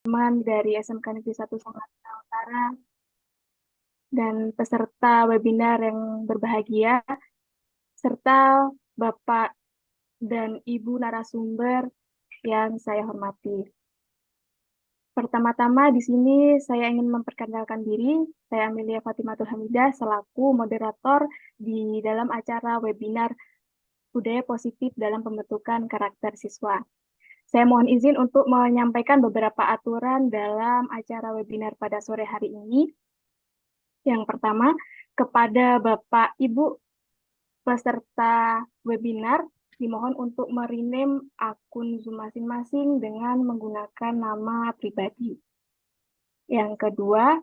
teman dari SMK Negeri 1 Sumatera Utara dan peserta webinar yang berbahagia, serta Bapak dan Ibu narasumber yang saya hormati. Pertama-tama di sini saya ingin memperkenalkan diri. Saya Amelia Fatimatul Hamidah selaku moderator di dalam acara webinar Budaya Positif dalam Pembentukan Karakter Siswa. Saya mohon izin untuk menyampaikan beberapa aturan dalam acara webinar pada sore hari ini. Yang pertama, kepada Bapak Ibu peserta webinar, dimohon untuk merename akun Zoom masing-masing dengan menggunakan nama pribadi. Yang kedua,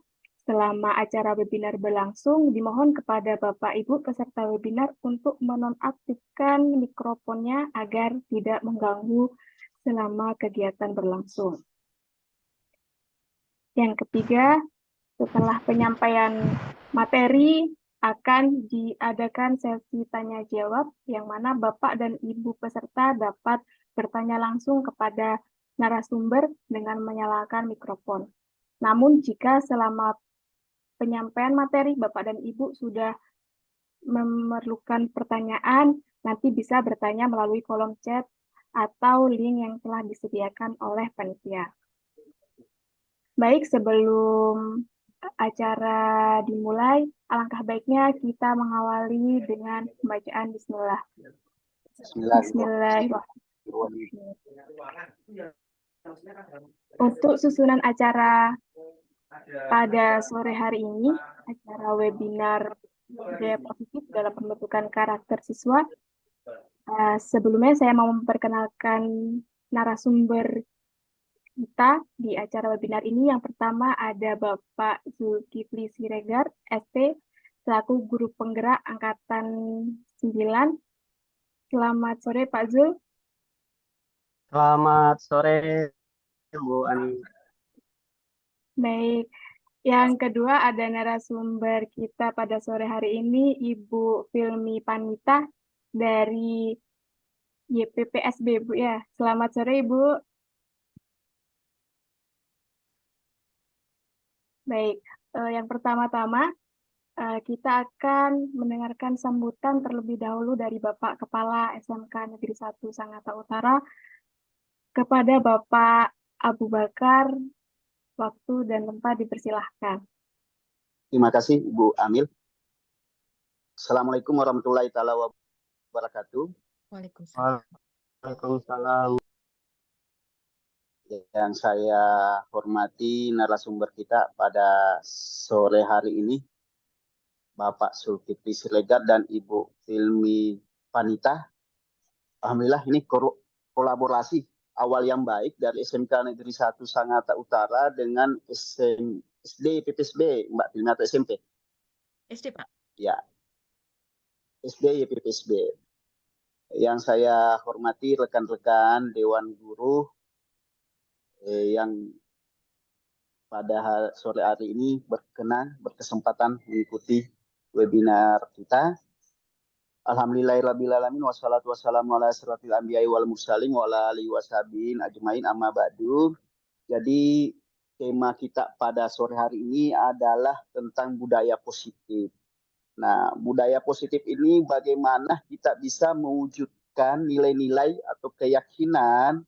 selama acara webinar berlangsung, dimohon kepada Bapak Ibu peserta webinar untuk menonaktifkan mikrofonnya agar tidak mengganggu selama kegiatan berlangsung. Yang ketiga, setelah penyampaian materi, akan diadakan sesi tanya jawab yang mana Bapak dan Ibu peserta dapat bertanya langsung kepada narasumber dengan menyalakan mikrofon. Namun jika selama penyampaian materi Bapak dan Ibu sudah memerlukan pertanyaan, nanti bisa bertanya melalui kolom chat atau link yang telah disediakan oleh panitia. Baik, sebelum acara dimulai, alangkah baiknya kita mengawali dengan pembacaan Bismillah. Bismillahirrahmanirrahim. Untuk susunan acara pada sore hari ini, acara webinar Budaya Positif dalam Pembentukan Karakter Siswa. Sebelumnya saya mau memperkenalkan narasumber kita di acara webinar ini. Yang pertama ada Bapak Zulkifli Siregar, ST, selaku Guru Penggerak Angkatan 9. Selamat sore Pak Zul. Selamat sore, Bu Ani. Baik, yang kedua ada narasumber kita pada sore hari ini, Ibu Filmi Panita dari YPPSB, Bu ya. Selamat sore, Ibu. Baik, yang pertama-tama kita akan mendengarkan sambutan terlebih dahulu dari Bapak Kepala SMK Negeri 1 Sangatta Utara kepada Bapak Abu Bakar. Waktu dan tempat dipersilahkan. Terima kasih Ibu Amil. Assalamualaikum warahmatullahi wabarakatuh. Waalaikumsalam. Yang saya hormati narasumber kita pada sore hari ini, Bapak Zulkifli Siregar dan Ibu Filmi Panita. Alhamdulillah ini kolaborasi awal yang baik dari SMK Negeri 1 Sangatta Utara dengan SD PPSB, Mbak Filmi, atau SMP? SD, Pak. Ya, SD PPSB. Yang saya hormati rekan-rekan Dewan Guru yang pada sore hari ini berkesempatan mengikuti webinar kita. Alhamdulillahirrabbilalamin, wassalatu wassalamu ala asyrafil anbiya'i wal mursalin wa ala alihi washabihin ajmain amma ba'du. Jadi tema kita pada sore hari ini adalah tentang budaya positif. Nah, budaya positif ini bagaimana kita bisa mewujudkan nilai-nilai atau keyakinan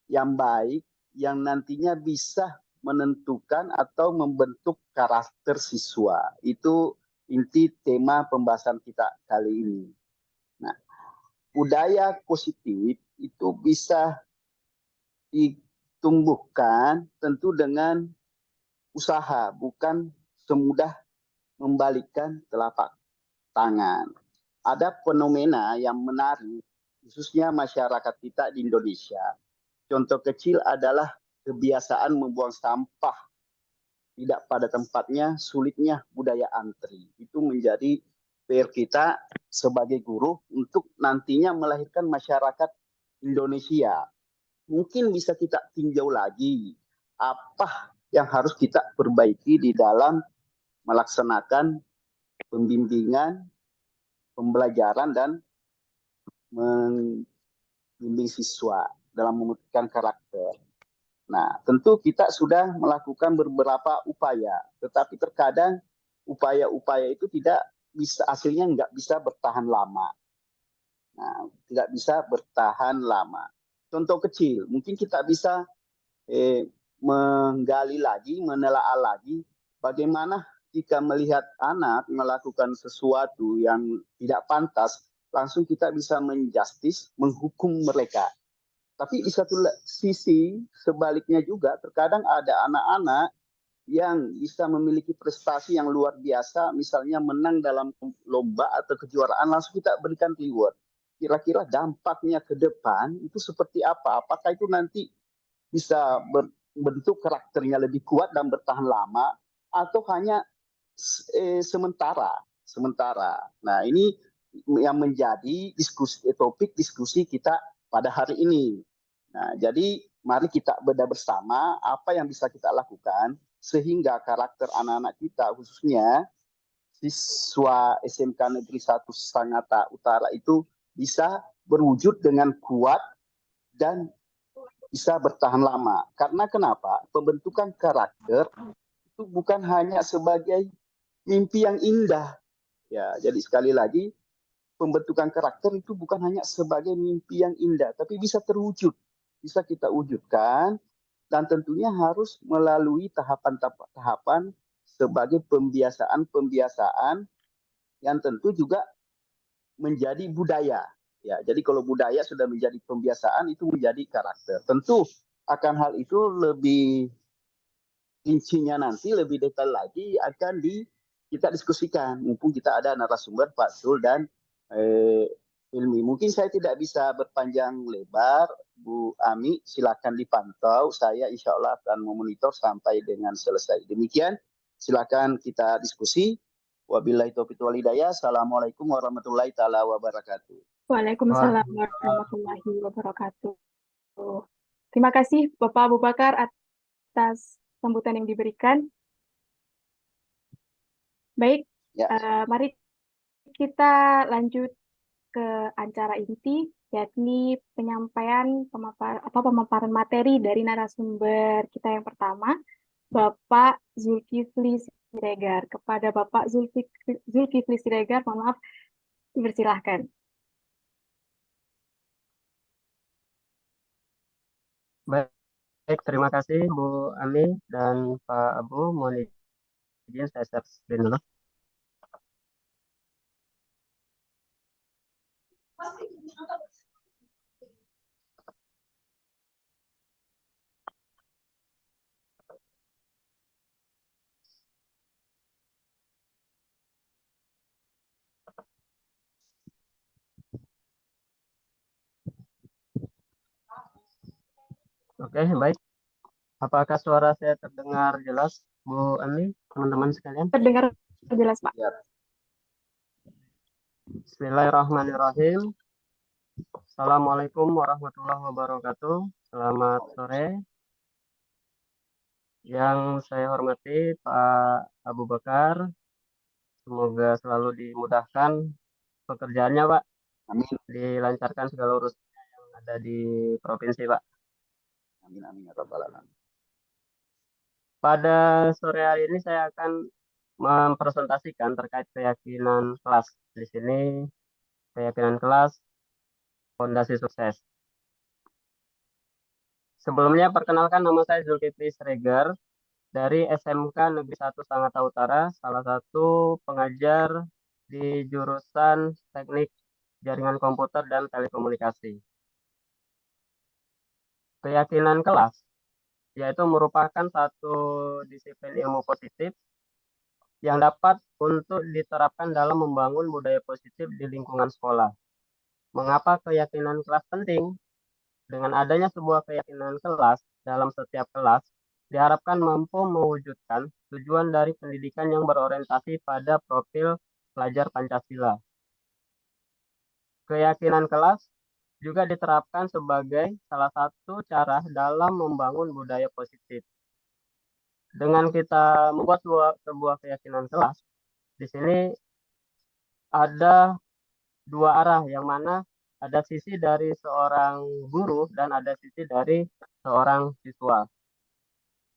yang baik yang nantinya bisa menentukan atau membentuk karakter siswa. Itu inti tema pembahasan kita kali ini. Nah, budaya positif itu bisa ditumbuhkan tentu dengan usaha, bukan semudah membalikkan telapak tangan. Ada fenomena yang menarik, khususnya masyarakat kita di Indonesia. Contoh kecil adalah kebiasaan membuang sampah tidak pada tempatnya, sulitnya budaya antri. Itu menjadi PR kita sebagai guru untuk nantinya melahirkan masyarakat Indonesia. Mungkin bisa kita tinjau lagi apa yang harus kita perbaiki di dalam melaksanakan pembimbingan, pembelajaran, dan membimbing siswa dalam membentukkan karakter. Nah, tentu kita sudah melakukan beberapa upaya, tetapi terkadang upaya-upaya itu tidak bisa, hasilnya nggak bisa bertahan lama. Nah, tidak bisa bertahan lama. Contoh kecil, mungkin kita bisa menggali lagi, menelaah lagi bagaimana jika melihat anak melakukan sesuatu yang tidak pantas, langsung kita bisa menjustis, menghukum mereka. Tapi di satu sisi sebaliknya juga terkadang ada anak-anak yang bisa memiliki prestasi yang luar biasa, misalnya menang dalam lomba atau kejuaraan, langsung kita berikan reward. Kira-kira dampaknya ke depan itu seperti apa? Apakah itu nanti bisa berbentuk karakternya lebih kuat dan bertahan lama, atau hanya sementara. Nah, ini yang menjadi topik diskusi kita pada hari ini. Nah, jadi mari kita bedah bersama apa yang bisa kita lakukan sehingga karakter anak-anak kita, khususnya siswa SMK Negeri 1 Sangatta Utara itu bisa berwujud dengan kuat dan bisa bertahan lama. Karena kenapa? Pembentukan karakter itu bukan hanya sebagai mimpi yang indah. Ya, jadi sekali lagi pembentukan karakter itu bukan hanya sebagai mimpi yang indah, tapi bisa terwujud, bisa kita wujudkan, dan tentunya harus melalui tahapan-tahapan sebagai pembiasaan-pembiasaan yang tentu juga menjadi budaya. Ya, jadi kalau budaya sudah menjadi pembiasaan, itu menjadi karakter. Tentu akan hal itu lebih rincinya nanti lebih detail lagi akan kita diskusikan. Mumpung kita ada narasumber Pak Sul dan Ilmi. Mungkin saya tidak bisa berpanjang lebar. Bu Ami, silakan dipantau. Saya insya Allah akan memonitor sampai dengan selesai. Demikian, silakan kita diskusi. Wabillahi taufiq wal hidayah. Assalamualaikum warahmatullahi taala wabarakatuh. Waalaikumsalam warahmatullahi wabarakatuh. Terima kasih Bapak Abu Bakar atas sambutan yang diberikan. Baik, Ya. Mari kita lanjut ke acara inti, yakni penyampaian pemaparan materi dari narasumber kita yang pertama, Bapak Zulkifli Siregar. Kepada Bapak Zulkifli Siregar, mohon maaf, dipersilahkan. Baik, terima kasih Bu Ami dan Pak Abu. Mohon izin saya share screen dulu. Oke, baik. Apakah suara saya terdengar jelas, Bu Ami, teman-teman sekalian? Terdengar jelas, Pak. Ya. Bismillahirrahmanirrahim. Assalamualaikum warahmatullahi wabarakatuh. Selamat sore. Yang saya hormati Pak Abu Bakar. Semoga selalu dimudahkan pekerjaannya, Pak. Amin. Dilancarkan segala urusannya yang ada di provinsi, Pak. Amin, amin, ya Rabbal Alamin. Pada sore hari ini saya akan mempresentasikan terkait keyakinan kelas. Di sini keyakinan kelas fondasi sukses. Sebelumnya perkenalkan, nama saya Zulkifli Siregar dari SMK Negeri 1 Sangatta Utara, salah satu pengajar di jurusan Teknik Jaringan Komputer dan Telekomunikasi. Keyakinan kelas yaitu merupakan satu disiplin ilmu positif yang dapat untuk diterapkan dalam membangun budaya positif di lingkungan sekolah. Mengapa keyakinan kelas penting? Dengan adanya sebuah keyakinan kelas dalam setiap kelas, diharapkan mampu mewujudkan tujuan dari pendidikan yang berorientasi pada profil pelajar Pancasila. Keyakinan kelas juga diterapkan sebagai salah satu cara dalam membangun budaya positif. Dengan kita membuat sebuah keyakinan kelas, di sini ada dua arah, yang mana ada sisi dari seorang guru dan ada sisi dari seorang siswa.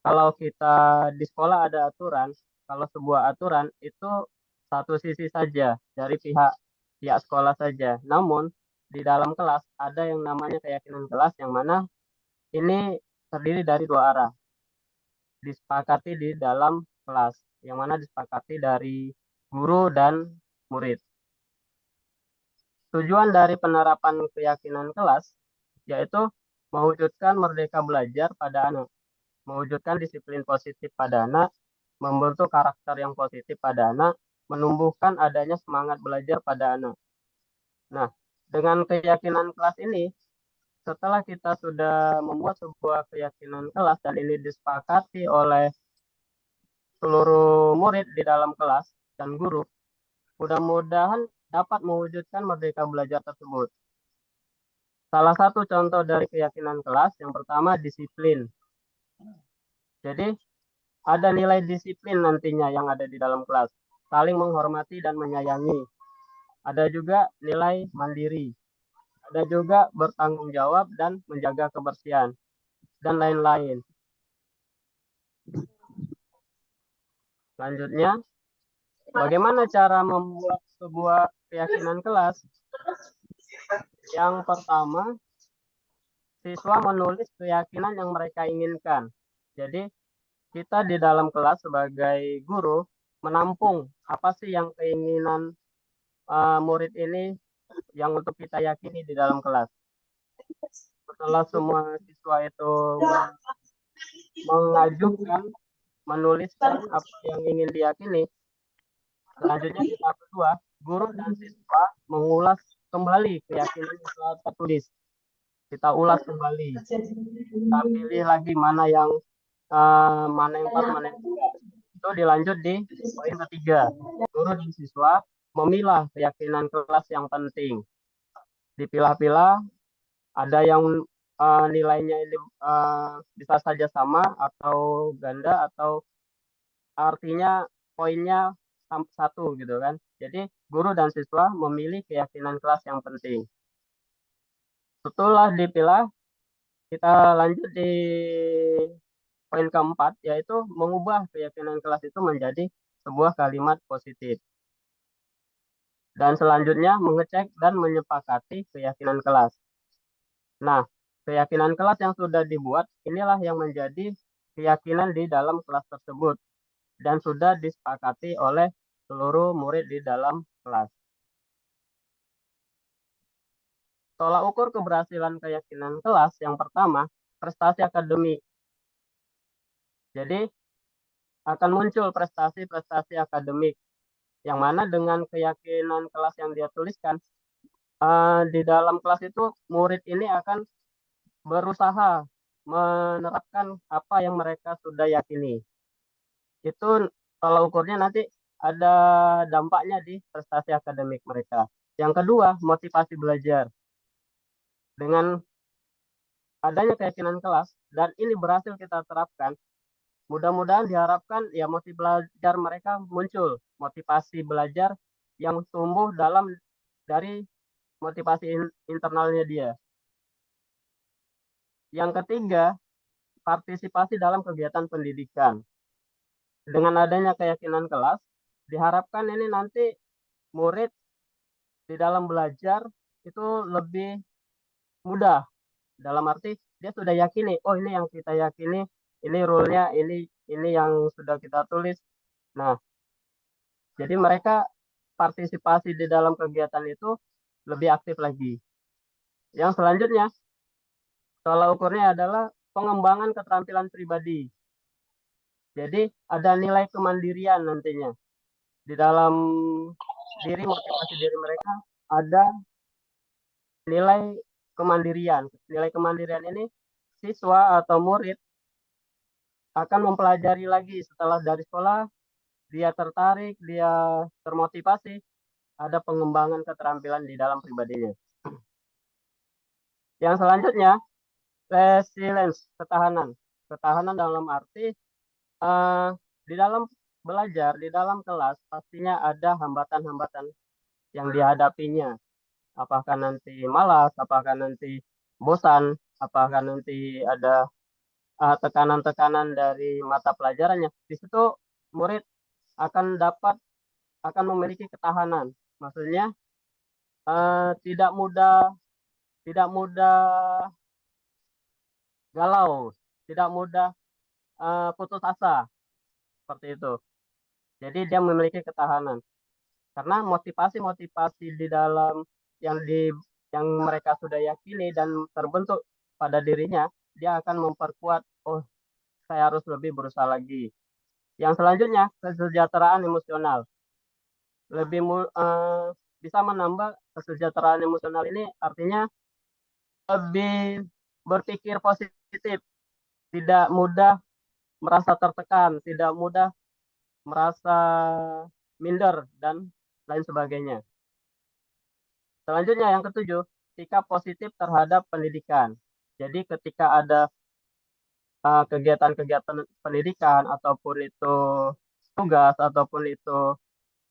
kalau kita di sekolah ada aturan, kalau sebuah aturan itu satu sisi saja dari pihak pihak sekolah saja. Namun di dalam kelas ada yang namanya keyakinan kelas yang mana ini terdiri dari dua arah, disepakati di dalam kelas, yang mana disepakati dari guru dan murid. Tujuan dari penerapan keyakinan kelas yaitu mewujudkan merdeka belajar pada anak, mewujudkan disiplin positif pada anak, membentuk karakter yang positif pada anak, menumbuhkan adanya semangat belajar pada anak. Nah, dengan keyakinan kelas ini, setelah kita sudah membuat sebuah keyakinan kelas dan ini disepakati oleh seluruh murid di dalam kelas dan guru, mudah-mudahan dapat mewujudkan merdeka belajar tersebut. Salah satu contoh dari keyakinan kelas yang pertama disiplin. Jadi ada nilai disiplin nantinya yang ada di dalam kelas, saling menghormati dan menyayangi. Ada juga nilai mandiri, ada juga bertanggung jawab dan menjaga kebersihan, dan lain-lain. Selanjutnya, bagaimana cara membuat sebuah keyakinan kelas? Yang pertama, siswa menulis keyakinan yang mereka inginkan. Jadi, kita di dalam kelas sebagai guru menampung apa sih yang keinginan murid ini yang untuk kita yakini di dalam kelas. Setelah semua siswa itu mengajukan, menuliskan apa yang ingin diyakini, selanjutnya di tahap kedua, guru dan siswa mengulas kembali keyakinan yang telah tertulis. Kita ulas kembali. Kita pilih lagi mana yang pas, mana yang tidak. Itu dilanjut di poin ketiga. Guru dan siswa memilah keyakinan kelas yang penting. Dipilah-pilah, ada yang nilainya ini bisa saja sama atau ganda atau artinya poinnya satu gitu kan. Jadi guru dan siswa memilih keyakinan kelas yang penting. Setelah dipilah, kita lanjut di poin keempat, yaitu mengubah keyakinan kelas itu menjadi sebuah kalimat positif. Dan selanjutnya mengecek dan menyepakati keyakinan kelas. Nah, keyakinan kelas yang sudah dibuat, inilah yang menjadi keyakinan di dalam kelas tersebut dan sudah disepakati oleh seluruh murid di dalam kelas. Tolak ukur keberhasilan keyakinan kelas yang pertama, prestasi akademik. Jadi, akan muncul prestasi-prestasi akademik, yang mana dengan keyakinan kelas yang dia tuliskan, di dalam kelas itu murid ini akan berusaha menerapkan apa yang mereka sudah yakini. Itu kalau ukurnya nanti ada dampaknya di prestasi akademik mereka. Yang kedua, motivasi belajar. Dengan adanya keyakinan kelas dan ini berhasil kita terapkan, mudah-mudahan diharapkan ya motivasi belajar mereka muncul, motivasi belajar yang tumbuh dari motivasi internalnya dia. Yang ketiga, partisipasi dalam kegiatan pendidikan. Dengan adanya keyakinan kelas, diharapkan ini nanti murid di dalam belajar itu lebih mudah. Dalam arti dia sudah yakini, oh ini yang kita yakini, ini rule-nya, ini yang sudah kita tulis. Nah, jadi mereka partisipasi di dalam kegiatan itu lebih aktif lagi. Yang selanjutnya, tolak ukurnya adalah pengembangan keterampilan pribadi. Jadi ada nilai kemandirian nantinya. Di dalam motivasi diri mereka ada nilai kemandirian. Nilai kemandirian ini siswa atau murid akan mempelajari lagi setelah dari sekolah, dia tertarik, dia termotivasi, ada pengembangan keterampilan di dalam pribadinya. Yang selanjutnya, resilience, ketahanan. Ketahanan dalam arti di dalam belajar, di dalam kelas, pastinya ada hambatan-hambatan yang dihadapinya. Apakah nanti malas, apakah nanti bosan, apakah nanti ada tekanan-tekanan dari mata pelajarannya, di situ murid akan memiliki ketahanan. Maksudnya tidak mudah galau, tidak mudah putus asa seperti itu. Jadi dia memiliki ketahanan karena motivasi-motivasi di dalam yang di yang mereka sudah yakini dan terbentuk pada dirinya, dia akan memperkuat, oh saya harus lebih berusaha lagi. Yang selanjutnya, kesejahteraan emosional. Bisa menambah kesejahteraan emosional ini artinya lebih berpikir positif, tidak mudah merasa tertekan, tidak mudah merasa minder, dan lain sebagainya. Selanjutnya yang ketujuh, sikap positif terhadap pendidikan. Jadi ketika ada kegiatan-kegiatan pendidikan, ataupun itu tugas, ataupun itu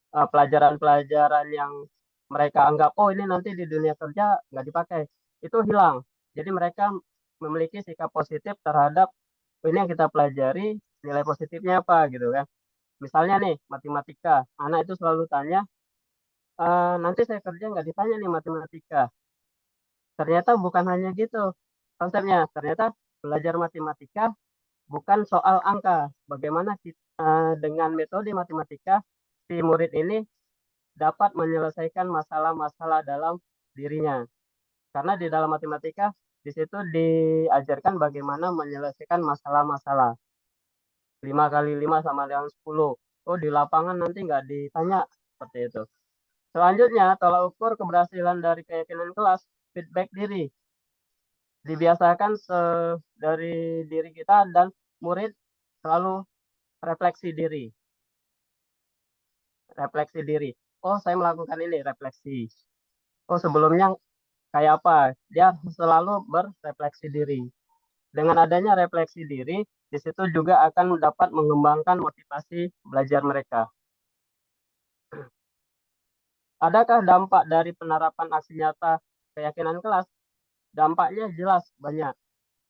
pelajaran-pelajaran yang mereka anggap, oh ini nanti di dunia kerja nggak dipakai, itu hilang. Jadi mereka memiliki sikap positif terhadap ini yang kita pelajari, nilai positifnya apa gitu kan. Misalnya nih, matematika, anak itu selalu tanya, nanti saya kerja nggak ditanya nih matematika. Ternyata bukan hanya gitu konsepnya. Ternyata belajar matematika bukan soal angka. Bagaimana kita, dengan metode matematika, si murid ini dapat menyelesaikan masalah-masalah dalam dirinya. Karena di dalam matematika, di situ diajarkan bagaimana menyelesaikan masalah-masalah. 5 kali 5 sama dengan 10. Oh, di lapangan nanti nggak ditanya seperti itu. Selanjutnya, tolak ukur keberhasilan dari keyakinan kelas, feedback diri. Dibiasakan dari diri kita dan murid selalu refleksi diri. Refleksi diri. Oh, saya melakukan ini, refleksi. Oh, sebelumnya kayak apa? Dia selalu berrefleksi diri. Dengan adanya refleksi diri, di situ juga akan dapat mengembangkan motivasi belajar mereka. Adakah dampak dari penerapan aksi nyata keyakinan kelas? Dampaknya jelas banyak.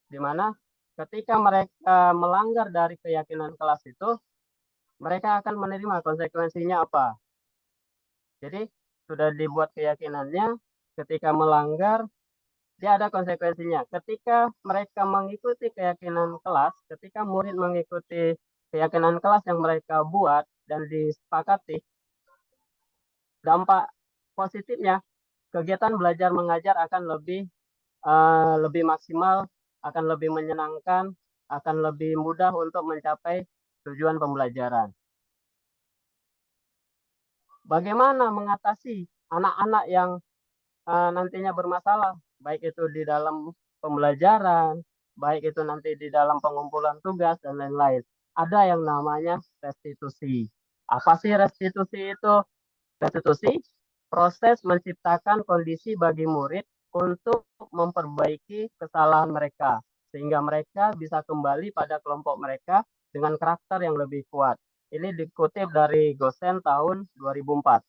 Di mana ketika mereka melanggar dari keyakinan kelas itu, mereka akan menerima konsekuensinya apa. Jadi sudah dibuat keyakinannya, ketika melanggar, dia ada konsekuensinya. Ketika mereka mengikuti keyakinan kelas, ketika murid mengikuti keyakinan kelas yang mereka buat dan disepakati, dampak positifnya, kegiatan belajar mengajar akan lebih maksimal, akan lebih menyenangkan, akan lebih mudah untuk mencapai tujuan pembelajaran. Bagaimana mengatasi anak-anak yang nantinya bermasalah, baik itu di dalam pembelajaran, baik itu nanti di dalam pengumpulan tugas, dan lain-lain. Ada yang namanya restitusi. Apa sih restitusi itu? Restitusi, proses menciptakan kondisi bagi murid untuk memperbaiki kesalahan mereka, sehingga mereka bisa kembali pada kelompok mereka dengan karakter yang lebih kuat. Ini dikutip dari Gosen tahun 2004.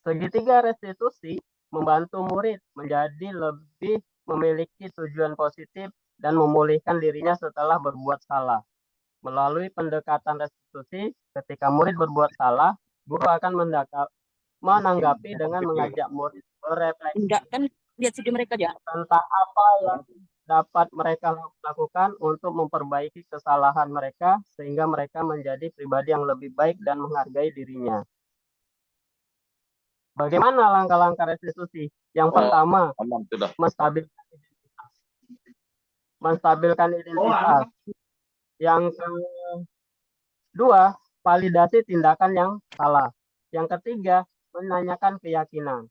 Segitiga restitusi membantu murid menjadi lebih memiliki tujuan positif dan memulihkan dirinya setelah berbuat salah. Melalui pendekatan restitusi, ketika murid berbuat salah, guru akan menanggapi dengan mengajak murid berefleksi Enggak kan lihat video mereka aja. tentang apa yang dapat mereka lakukan untuk memperbaiki kesalahan mereka sehingga mereka menjadi pribadi yang lebih baik dan menghargai dirinya. Bagaimana langkah-langkah restitusi? Yang pertama, menstabilkan identitas. Yang kedua, validasi tindakan yang salah. Yang ketiga, menanyakan keyakinan.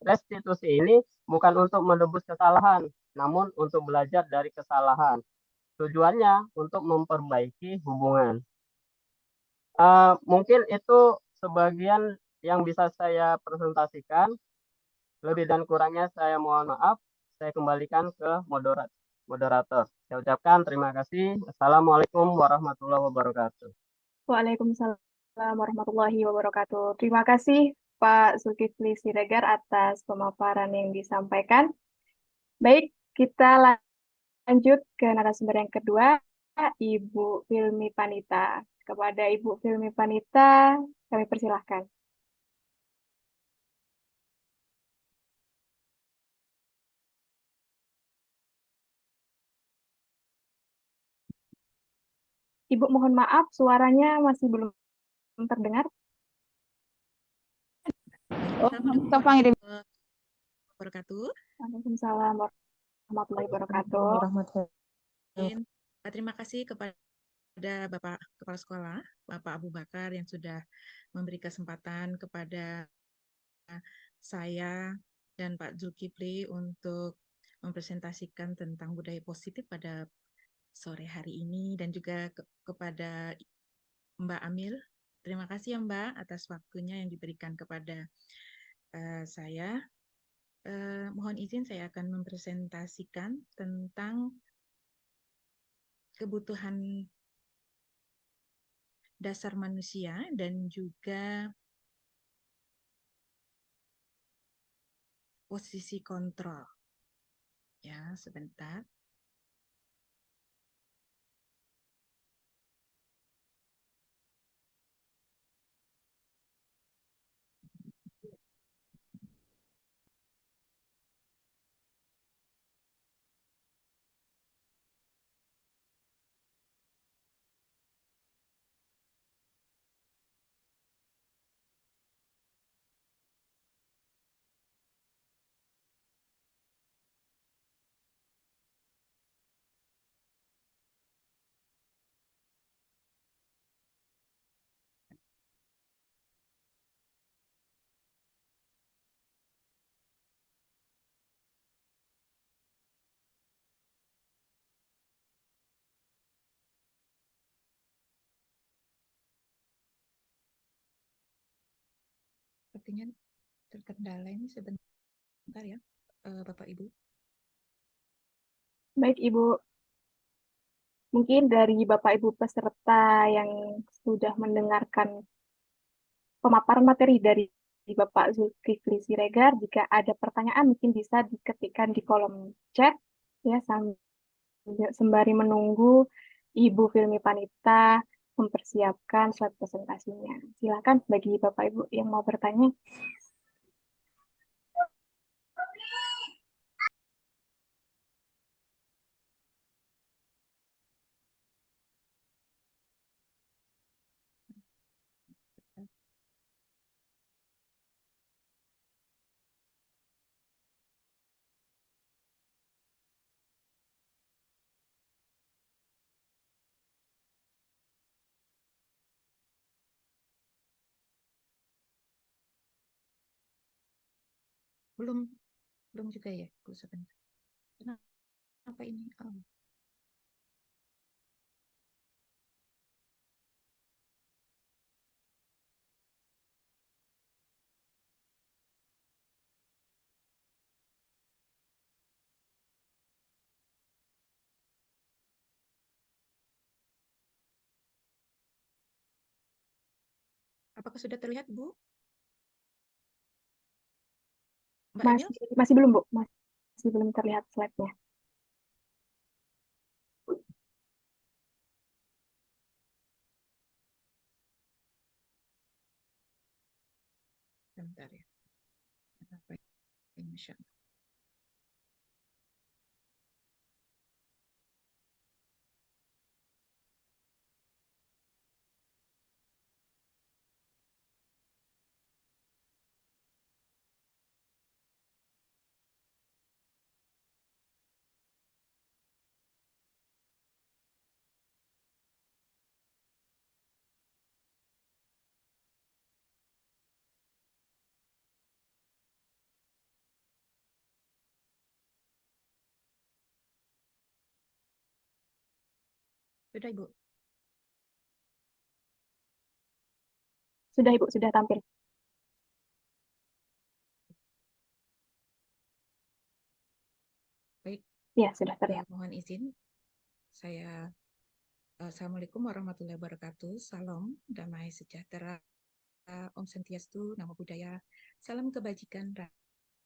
Restitusi ini bukan untuk menebus kesalahan, namun untuk belajar dari kesalahan. Tujuannya untuk memperbaiki hubungan. Mungkin itu sebagian yang bisa saya presentasikan. Lebih dan kurangnya saya mohon maaf. Saya kembalikan ke moderator. Saya ucapkan terima kasih. Assalamualaikum warahmatullahi wabarakatuh. Waalaikumsalam warahmatullahi wabarakatuh. Terima kasih Pak Zulkifli Siregar atas pemaparan yang disampaikan. Baik, kita lanjut ke narasumber yang kedua, Ibu Filmi Panita. Kepada Ibu Filmi Panita, kami persilahkan. Ibu mohon maaf, suaranya masih belum terdengar. Assalamualaikum warahmatullahi wabarakatuh. Waalaikumsalam warahmatullahi wabarakatuh. Terima kasih kepada Bapak Kepala Sekolah, Bapak Abu Bakar yang sudah memberi kesempatan kepada saya dan Pak Zulkifli untuk mempresentasikan tentang budaya positif pada sore hari ini, dan juga kepada Mbak Amil. Terima kasih ya Mbak atas waktunya yang diberikan kepada saya. Mohon izin saya akan mempresentasikan tentang kebutuhan dasar manusia dan juga posisi kontrol. Ya, sebentar. Sepertinya terkendala ini sebentar ya, Bapak Ibu. Baik, Ibu. Mungkin dari Bapak Ibu peserta yang sudah mendengarkan pemaparan materi dari Bapak Zulkifli Siregar, jika ada pertanyaan mungkin bisa diketikkan di kolom chat ya, sembari menunggu Ibu Filmi Panita mempersiapkan slide presentasinya. Silakan bagi Bapak Ibu yang mau bertanya. Belum juga ya, Bu, sebentar. Kenapa ini? Apakah sudah terlihat, Bu? Mbak Emil? Masih belum, Bu. Masih belum terlihat slide-nya. Sebentar ya. Kenapa ini? Sudah, Ibu? Sudah, Ibu, sudah tampil. Baik. Ya, sudah terlihat. Mohon izin, saya Assalamualaikum warahmatullahi wabarakatuh. Salam damai sejahtera, Om Swastiastu, Namo Buddhaya, salam kebajikan,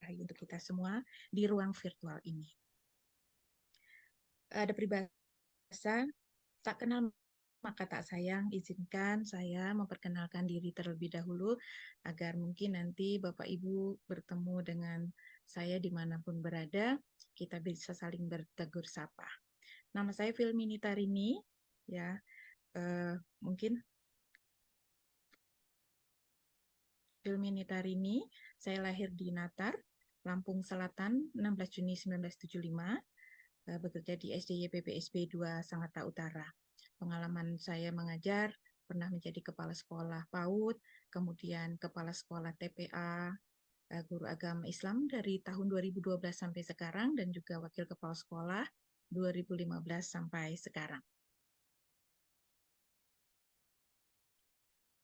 untuk kita semua di ruang virtual ini. Ada peribahasa, tak kenal maka tak sayang. Izinkan saya memperkenalkan diri terlebih dahulu agar mungkin nanti Bapak Ibu bertemu dengan saya dimanapun berada, kita bisa saling bertegur sapa. Nama saya Filmini Tarini, ya. Mungkin Filmini Tarini, saya lahir di Natar, Lampung Selatan, 16 Juni 1975, bekerja di SDY PPSB 2 Sangatta Utara. Pengalaman saya mengajar, pernah menjadi kepala sekolah PAUD, kemudian kepala sekolah TPA, guru agama Islam dari tahun 2012 sampai sekarang, dan juga wakil kepala sekolah 2015 sampai sekarang.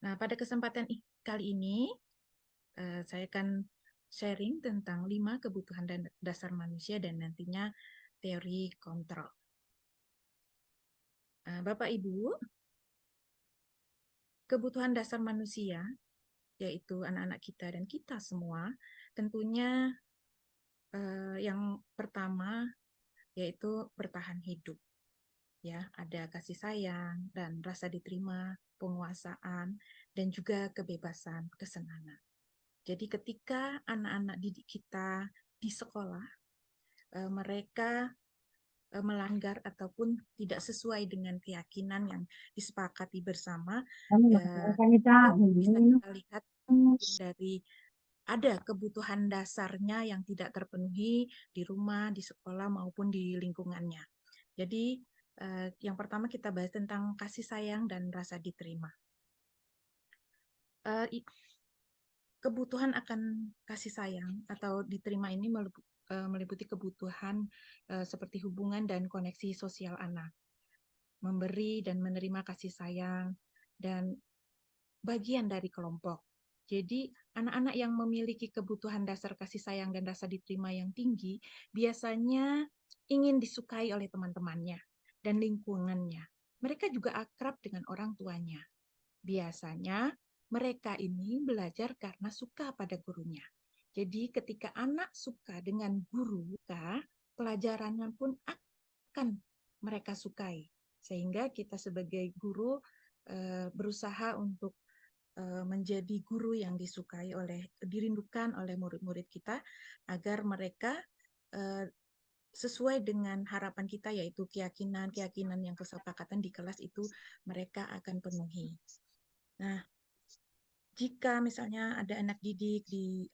Nah, pada kesempatan kali ini, saya akan sharing tentang 5 kebutuhan dasar manusia dan nantinya teori kontrol. Bapak Ibu, kebutuhan dasar manusia, yaitu anak-anak kita dan kita semua, tentunya yang pertama yaitu bertahan hidup. Ya, ada kasih sayang dan rasa diterima, penguasaan, dan juga kebebasan, kesenangan. Jadi ketika anak-anak didik kita di sekolah, mereka melanggar ataupun tidak sesuai dengan keyakinan yang disepakati bersama, bisa kita lihat dari ada kebutuhan dasarnya yang tidak terpenuhi di rumah, di sekolah, maupun di lingkungannya. Jadi yang pertama kita bahas tentang kasih sayang dan rasa diterima. Kebutuhan akan kasih sayang atau diterima ini meliputi kebutuhan seperti hubungan dan koneksi sosial anak, memberi dan menerima kasih sayang, dan bagian dari kelompok. Jadi anak-anak yang memiliki kebutuhan dasar kasih sayang dan rasa diterima yang tinggi biasanya ingin disukai oleh teman-temannya dan lingkungannya. Mereka juga akrab dengan orang tuanya. Biasanya mereka ini belajar karena suka pada gurunya. Jadi ketika anak suka dengan guru, pelajarannya pun akan mereka sukai. Sehingga kita sebagai guru berusaha untuk menjadi guru yang disukai dirindukan oleh murid-murid kita, agar mereka sesuai dengan harapan kita, yaitu keyakinan yang kesepakatan di kelas itu mereka akan penuhi. Nah, jika misalnya ada anak didik di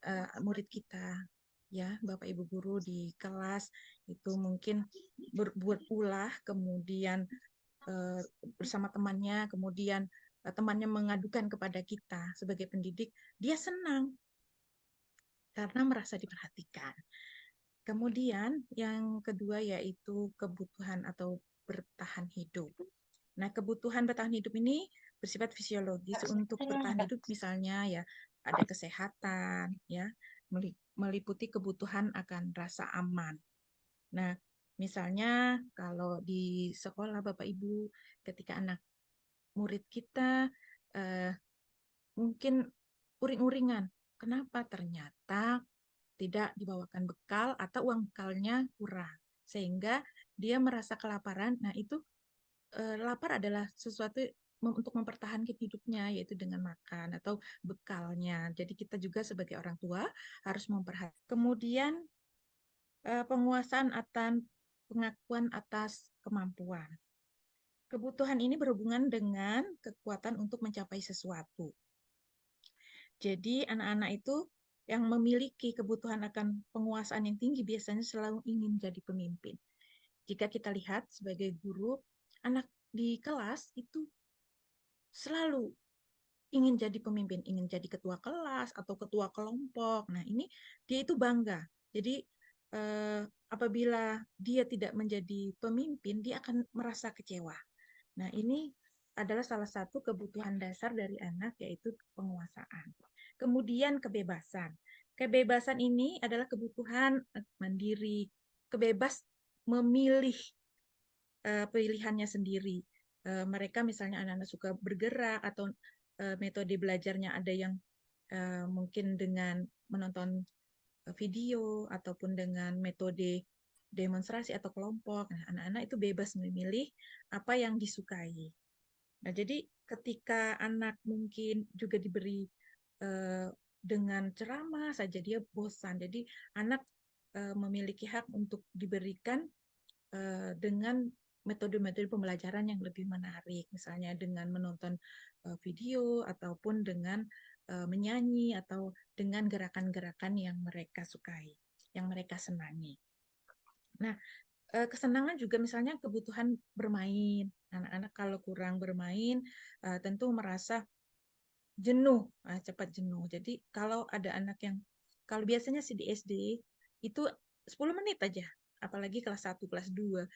murid kita, ya Bapak Ibu guru di kelas itu mungkin berbuat ulah, kemudian bersama temannya, kemudian temannya mengadukan kepada kita sebagai pendidik, dia senang karena merasa diperhatikan. Kemudian yang kedua yaitu kebutuhan atau bertahan hidup. Nah, kebutuhan bertahan hidup ini bersifat fisiologis. Untuk bertahan hidup misalnya ya ada kesehatan, ya meliputi kebutuhan akan rasa aman. Nah, misalnya kalau di sekolah Bapak Ibu, ketika anak murid kita mungkin uring-uringan, kenapa? Ternyata tidak dibawakan bekal atau uang bekalnya kurang, sehingga dia merasa kelaparan. Nah, itu lapar adalah sesuatu untuk mempertahankan hidupnya, yaitu dengan makan atau bekalnya. Jadi kita juga sebagai orang tua harus memperhatikan. Kemudian penguasaan atas pengakuan atas kemampuan. Kebutuhan ini berhubungan dengan kekuatan untuk mencapai sesuatu. Jadi anak-anak itu yang memiliki kebutuhan akan penguasaan yang tinggi biasanya selalu ingin jadi pemimpin. Jika kita lihat sebagai guru, anak di kelas itu selalu ingin jadi pemimpin, ingin jadi ketua kelas atau ketua kelompok. Nah, ini dia itu bangga. Jadi apabila dia tidak menjadi pemimpin, dia akan merasa kecewa. Nah, ini adalah salah satu kebutuhan dasar dari anak, yaitu penguasaan. Kemudian kebebasan. Kebebasan ini adalah kebutuhan mandiri, kebebas memilih pilihannya sendiri. Mereka misalnya anak-anak suka bergerak atau metode belajarnya ada yang mungkin dengan menonton video ataupun dengan metode demonstrasi atau kelompok. Nah, anak-anak itu bebas memilih apa yang disukai. Nah, jadi ketika anak mungkin juga diberi dengan ceramah saja dia bosan. Jadi anak memiliki hak untuk diberikan dengan metode-metode pembelajaran yang lebih menarik, misalnya dengan menonton video ataupun dengan menyanyi atau dengan gerakan-gerakan yang mereka sukai, yang mereka senangi. Nah, kesenangan juga misalnya kebutuhan bermain. Anak-anak kalau kurang bermain tentu merasa jenuh, cepat jenuh. Jadi kalau ada anak yang, kalau biasanya sih di SD itu 10 menit aja, apalagi kelas 1, kelas 2.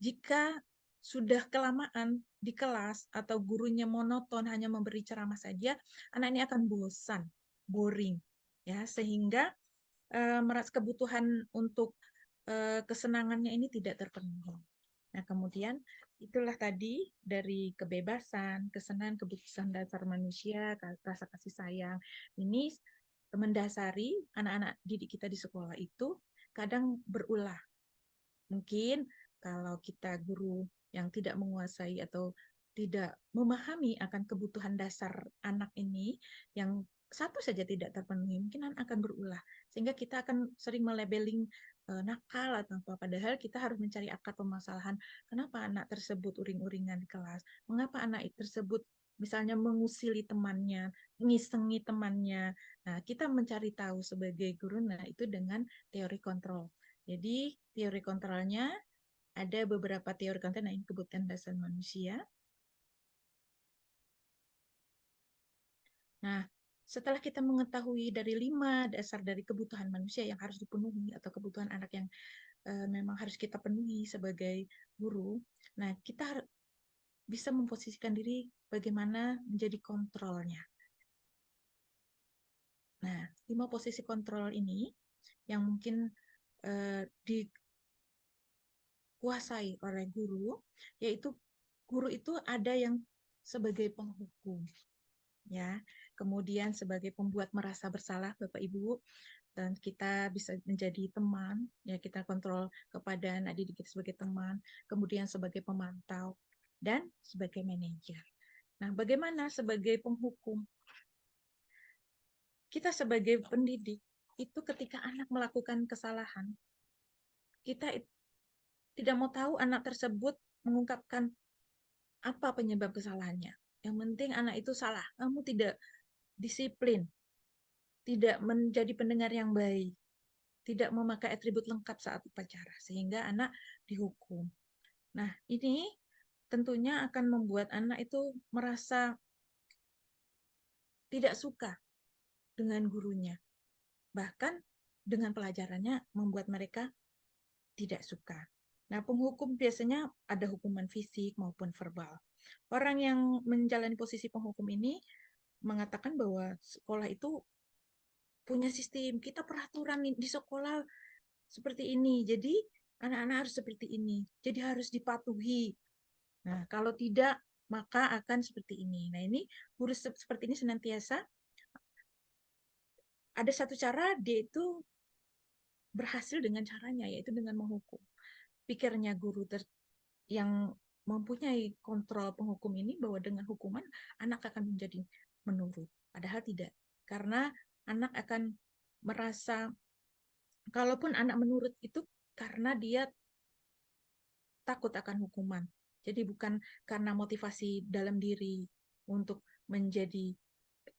Jika sudah kelamaan di kelas atau gurunya monoton hanya memberi ceramah saja, anak ini akan bosan, boring, ya, sehingga merasa kebutuhan untuk kesenangannya ini tidak terpenuhi. Nah, kemudian itulah tadi dari kebebasan, kesenangan, kebutuhan dasar manusia, rasa kasih sayang. Ini mendasari anak-anak didik kita di sekolah itu kadang berulah. Mungkin kalau kita guru yang tidak menguasai atau tidak memahami akan kebutuhan dasar anak ini, yang satu saja tidak terpenuhi, mungkin anak akan berulah. Sehingga kita akan sering melabeling nakal atau apa. Padahal kita harus mencari akar permasalahan. Kenapa anak tersebut uring-uringan di kelas? Mengapa anak tersebut misalnya mengusili temannya, ngisengi temannya? Nah, kita mencari tahu sebagai guru, nah itu dengan teori kontrol. Jadi teori kontrolnya ada beberapa teori kontrol yang kebutuhan dasar manusia. Nah, setelah kita mengetahui dari 5 dasar dari kebutuhan manusia yang harus dipenuhi atau kebutuhan anak yang memang harus kita penuhi sebagai guru, nah kita bisa memposisikan diri bagaimana menjadi kontrolnya. Nah, 5 posisi kontrol ini yang mungkin dikuasai oleh guru, yaitu guru itu ada yang sebagai penghukum, ya, kemudian sebagai pembuat merasa bersalah Bapak Ibu, dan kita bisa menjadi teman, ya, kita kontrol kepada anak didik kita sebagai teman, kemudian sebagai pemantau dan sebagai manajer. Nah, bagaimana sebagai penghukum? Kita sebagai pendidik itu ketika anak melakukan kesalahan, kita tidak mau tahu anak tersebut mengungkapkan apa penyebab kesalahannya. Yang penting anak itu salah, kamu tidak disiplin, tidak menjadi pendengar yang baik, tidak memakai atribut lengkap saat upacara, sehingga anak dihukum. Nah, ini tentunya akan membuat anak itu merasa tidak suka dengan gurunya. Bahkan dengan pelajarannya membuat mereka tidak suka. Nah, penghukum biasanya ada hukuman fisik maupun verbal. Orang yang menjalani posisi penghukum ini mengatakan bahwa sekolah itu punya sistem, kita peraturan di sekolah seperti ini, jadi anak-anak harus seperti ini, jadi harus dipatuhi. Nah, kalau tidak, maka akan seperti ini. Nah, ini guru seperti ini senantiasa ada satu cara dia itu berhasil dengan caranya, yaitu dengan menghukum. Pikirnya guru yang mempunyai kontrol penghukum ini bahwa dengan hukuman anak akan menjadi menurut. Padahal tidak. Karena anak akan merasa, kalaupun anak menurut itu karena dia takut akan hukuman. Jadi bukan karena motivasi dalam diri untuk menjadi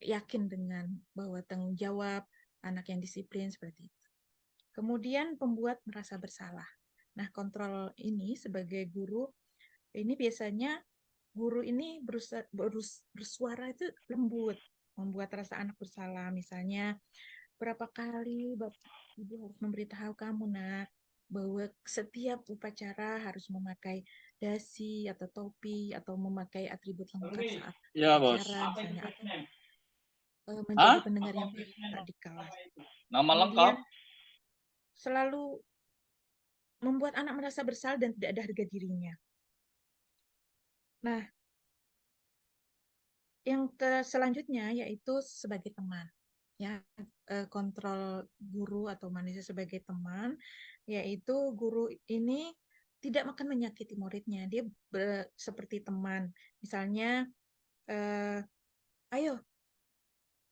yakin dengan bahwa tanggung jawab anak yang disiplin seperti itu. Kemudian pembuat merasa bersalah. Nah, kontrol ini sebagai guru, ini biasanya guru ini bersuara itu lembut, membuat rasa anak bersalah. Misalnya, berapa kali Bapak Ibu harus memberitahu kamu, nak, bahwa setiap upacara harus memakai dasi atau topi atau memakai atribut lengkap saat Ya, Bos. upacara, misalnya, atau menjadi pendengar yang baik di kelas. Nama lengkap? Kemudian selalu membuat anak merasa bersalah dan tidak ada harga dirinya. Nah, yang selanjutnya yaitu sebagai teman. ya, kontrol guru atau manusia sebagai teman, yaitu guru ini tidak akan menyakiti muridnya. Dia seperti teman. Misalnya, ayo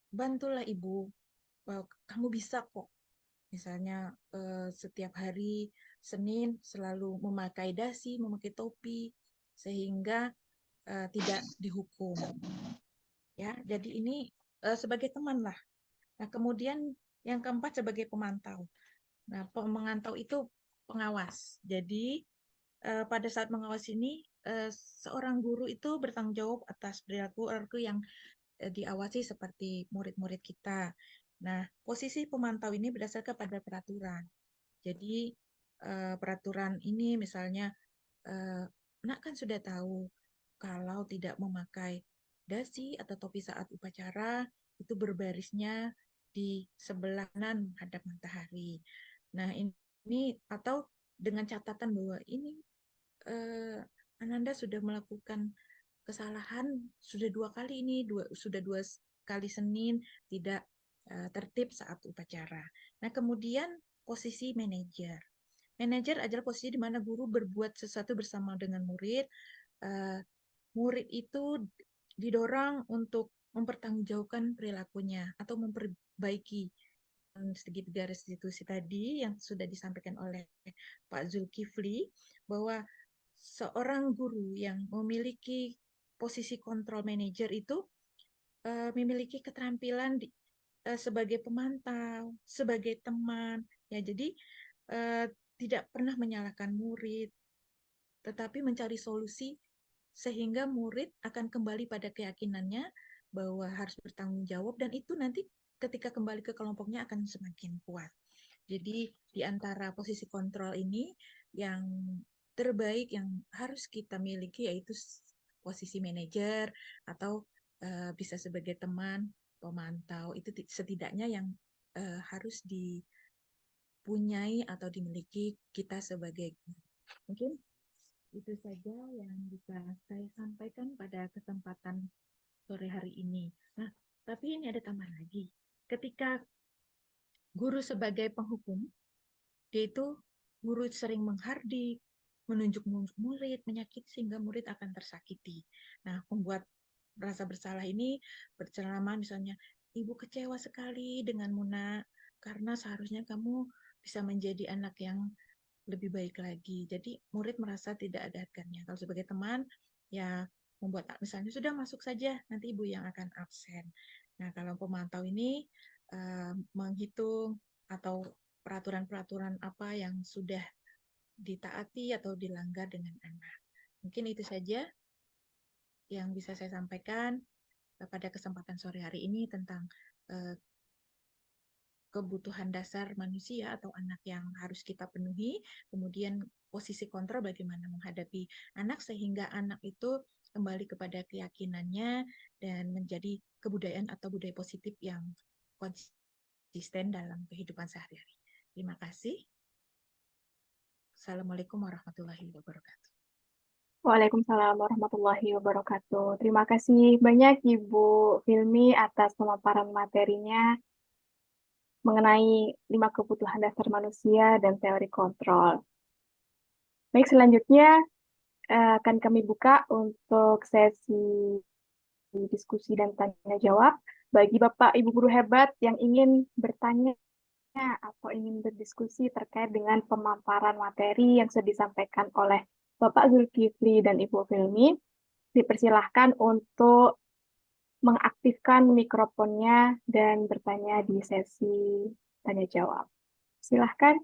bantulah ibu, kamu bisa kok. Misalnya setiap hari Senin selalu memakai dasi, memakai topi, sehingga tidak dihukum. Ya, jadi ini sebagai teman lah. Nah, kemudian yang keempat sebagai pemantau. Nah, pemantau itu pengawas. Jadi pada saat mengawas ini seorang guru itu bertanggung jawab atas perilaku yang diawasi seperti murid-murid kita. Nah, posisi pemantau ini berdasarkan pada peraturan. Jadi peraturan ini misalnya, Nak kan sudah tahu kalau tidak memakai dasi atau topi saat upacara, itu berbarisnya di sebelah kanan menghadap matahari. Nah, ini atau dengan catatan bahwa ini Ananda sudah melakukan kesalahan sudah 2 kali ini, sudah 2 kali Senin tidak tertib saat upacara. Nah, kemudian posisi manajer. Manajer adalah posisi di mana guru berbuat sesuatu bersama dengan murid. Murid itu didorong untuk mempertanggungjawabkan perilakunya atau memperbaiki segitiga restitusi tadi yang sudah disampaikan oleh Pak Zulkifli, bahwa seorang guru yang memiliki posisi kontrol manager itu memiliki keterampilan sebagai pemantau, sebagai teman, ya. Jadi tidak pernah menyalahkan murid, tetapi mencari solusi sehingga murid akan kembali pada keyakinannya bahwa harus bertanggung jawab, dan itu nanti ketika kembali ke kelompoknya akan semakin kuat. Jadi di antara posisi kontrol ini yang terbaik yang harus kita miliki yaitu posisi manajer atau bisa sebagai teman, pemantau. Itu setidaknya yang harus dipunyai atau dimiliki kita sebagai guru. Mungkin itu saja yang bisa saya sampaikan pada kesempatan sore hari ini. Nah, tapi ini ada tambahan lagi. Ketika guru sebagai penghukum, dia itu guru sering menghardik, menunjuk murid, menyakiti sehingga murid akan tersakiti. Nah, membuat rasa bersalah ini bercelama, misalnya, ibu kecewa sekali dengan Muna karena seharusnya kamu bisa menjadi anak yang lebih baik lagi. Jadi murid merasa tidak ada harganya. Kalau sebagai teman, ya membuat misalnya sudah masuk saja, nanti ibu yang akan absen. Nah, kalau pemantau ini menghitung atau peraturan-peraturan apa yang sudah ditaati atau dilanggar dengan anak. Mungkin itu saja yang bisa saya sampaikan pada kesempatan sore hari ini tentang kebutuhan dasar manusia atau anak yang harus kita penuhi, kemudian posisi kontrol bagaimana menghadapi anak sehingga anak itu kembali kepada keyakinannya dan menjadi kebudayaan atau budaya positif yang konsisten dalam kehidupan sehari-hari. Terima kasih. Assalamualaikum warahmatullahi wabarakatuh. Waalaikumsalam warahmatullahi wabarakatuh. Terima kasih banyak Ibu Filmi atas pemaparan materinya mengenai 5 kebutuhan dasar manusia dan teori kontrol. Baik, selanjutnya akan kami buka untuk sesi diskusi dan tanya jawab. Bagi Bapak Ibu guru hebat yang ingin bertanya atau ingin berdiskusi terkait dengan pemaparan materi yang sudah disampaikan oleh Bapak Zulkifli dan Ibu Filmi, dipersilahkan untuk mengaktifkan mikrofonnya dan bertanya di sesi tanya jawab. Silahkan.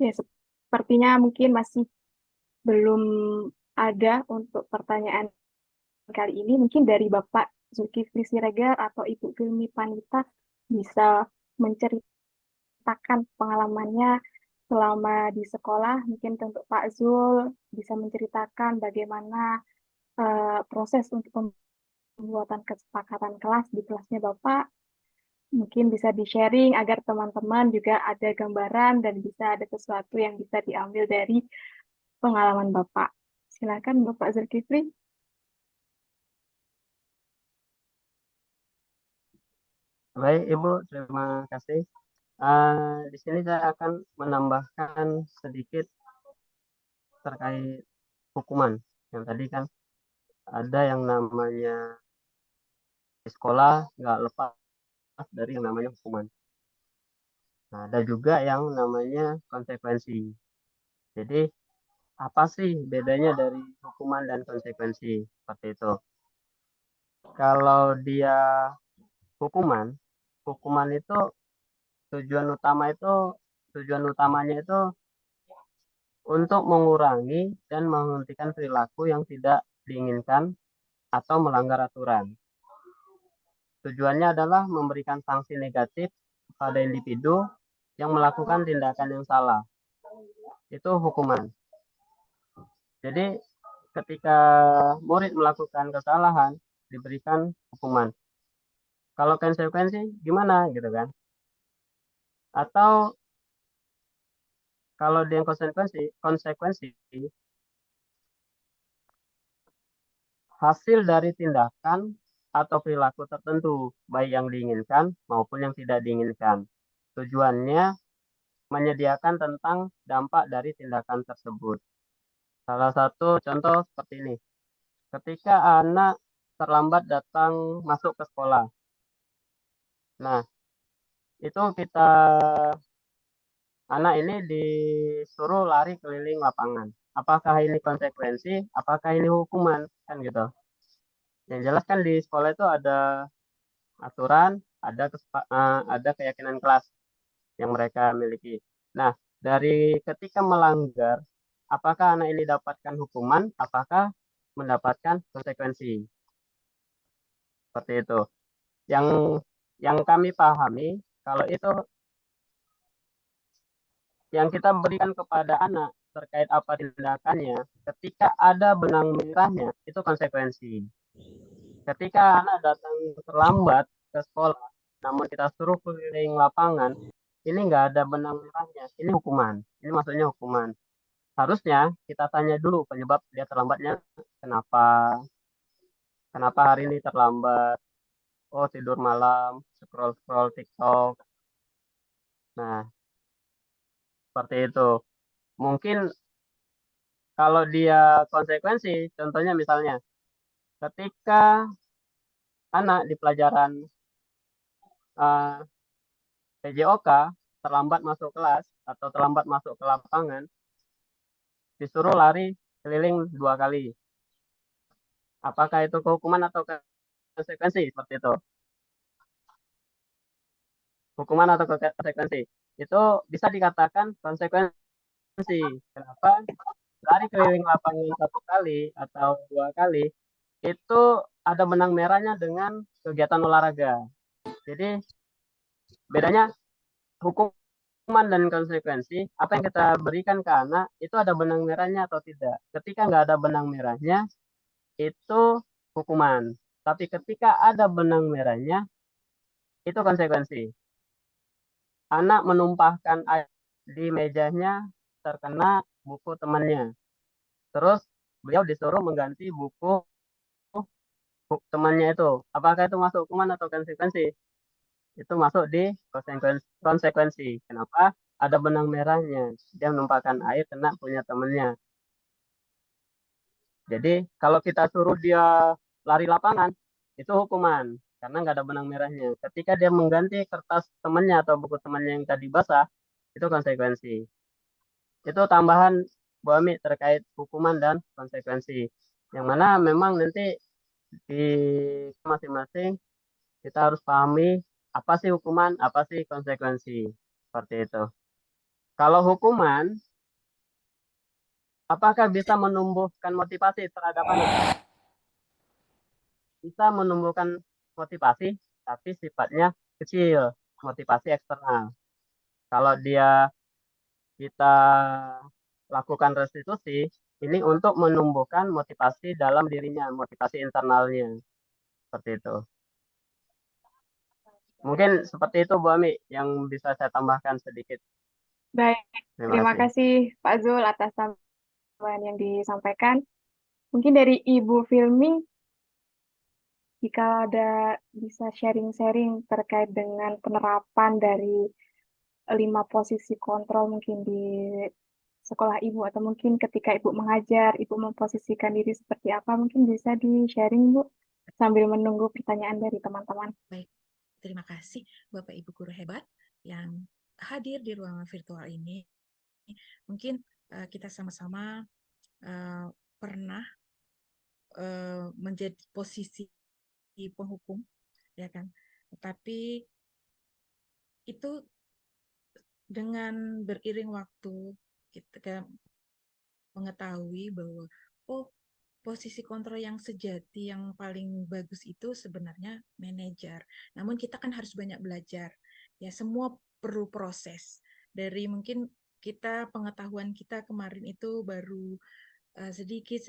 Ya, sepertinya mungkin masih belum ada untuk pertanyaan kali ini. Mungkin dari Bapak Zulkifli Siregar atau Ibu Filmi Panita bisa menceritakan pengalamannya selama di sekolah, mungkin untuk Pak Zul bisa menceritakan bagaimana proses untuk pembuatan kesepakatan kelas di kelasnya Bapak. Mungkin bisa di-sharing agar teman-teman juga ada gambaran dan bisa ada sesuatu yang bisa diambil dari pengalaman Bapak. Silakan Bapak Zulkifli. Baik, Ibu, terima kasih. Di sini saya akan menambahkan sedikit terkait hukuman. Yang tadi kan ada yang namanya di sekolah nggak lepas dari yang namanya hukuman. Nah, ada juga yang namanya konsekuensi. Jadi, apa sih bedanya dari hukuman dan konsekuensi? Seperti itu. Kalau dia hukuman, hukuman itu tujuan utamanya itu untuk mengurangi dan menghentikan perilaku yang tidak diinginkan atau melanggar aturan. Tujuannya adalah memberikan sanksi negatif pada individu yang melakukan tindakan yang salah. Itu hukuman. Jadi ketika murid melakukan kesalahan diberikan hukuman. Kalau konsekuensi gimana gitu kan? Atau kalau dia konsekuensi hasil dari tindakan atau perilaku tertentu, baik yang diinginkan maupun yang tidak diinginkan. Tujuannya menyediakan tentang dampak dari tindakan tersebut. Salah satu contoh seperti ini. Ketika anak terlambat datang masuk ke sekolah. Nah, itu anak ini disuruh lari keliling lapangan. Apakah ini konsekuensi? Apakah ini hukuman? Kan gitu. Yang jelas kan di sekolah itu ada aturan, ada keyakinan kelas yang mereka miliki. Nah, dari ketika melanggar, apakah anak ini dapatkan hukuman? Apakah mendapatkan konsekuensi? Seperti itu. Yang yang kami pahami, kalau itu yang kita berikan kepada anak terkait apa tindakannya, ketika ada benang merahnya, itu konsekuensi. Ketika anak datang terlambat ke sekolah, namun kita suruh keliling lapangan, ini nggak ada benang merahnya, ini hukuman. Ini maksudnya hukuman. Harusnya kita tanya dulu penyebab dia terlambatnya, kenapa, kenapa hari ini terlambat. Oh, tidur malam, scroll-scroll TikTok. Nah, seperti itu. Mungkin kalau dia konsekuensi, contohnya misalnya, ketika anak di pelajaran PJOK terlambat masuk kelas atau terlambat masuk ke lapangan, disuruh lari keliling 2 kali. Apakah itu kehukuman atau konsekuensi? Seperti itu. Hukuman atau konsekuensi? Itu bisa dikatakan konsekuensi. Kenapa? Lari keliling lapangan 1 kali atau 2 kali, itu ada benang merahnya dengan kegiatan olahraga. Jadi bedanya hukuman dan konsekuensi, apa yang kita berikan ke anak itu ada benang merahnya atau tidak. Ketika nggak ada benang merahnya, itu hukuman. Tapi ketika ada benang merahnya, itu konsekuensi. Anak menumpahkan air di mejanya, terkena buku temannya. Terus beliau disuruh mengganti buku temannya itu. Apakah itu masuk hukuman atau konsekuensi? Itu masuk di konsekuensi. Kenapa? Ada benang merahnya. Dia menumpahkan air kena punya temannya. Jadi kalau kita suruh dia lari lapangan, itu hukuman. Karena nggak ada benang merahnya. Ketika dia mengganti kertas temannya atau buku temannya yang tadi basah, itu konsekuensi. Itu tambahan Bu Ami terkait hukuman dan konsekuensi. Yang mana memang nanti di masing-masing kita harus pahami apa sih hukuman, apa sih konsekuensi. Seperti itu. Kalau hukuman, apakah bisa menumbuhkan motivasi terhadap anak? Bisa menumbuhkan motivasi, tapi sifatnya kecil, motivasi eksternal. Kalau dia kita lakukan restitusi ini untuk menumbuhkan motivasi dalam dirinya, motivasi internalnya, seperti itu. Mungkin seperti itu Bu Ami yang bisa saya tambahkan sedikit. Baik, terima kasih. kasih Pak Zul atas tambahan yang disampaikan. Mungkin dari Ibu Filmi, jika ada bisa sharing-sharing terkait dengan penerapan dari 5 posisi kontrol mungkin di sekolah Ibu, atau mungkin ketika Ibu mengajar, Ibu memposisikan diri seperti apa, mungkin bisa di-sharing Bu, sambil menunggu pertanyaan dari teman-teman. Baik, terima kasih Bapak Ibu guru hebat yang hadir di ruangan virtual ini. Mungkin kita sama-sama pernah menjadi posisi penghukum, ya kan? Tetapi itu dengan beriring waktu kita mengetahui bahwa posisi kontrol yang sejati yang paling bagus itu sebenarnya manajer. Namun kita kan harus banyak belajar. Ya, semua perlu proses. Dari mungkin pengetahuan kita kemarin itu baru sedikit.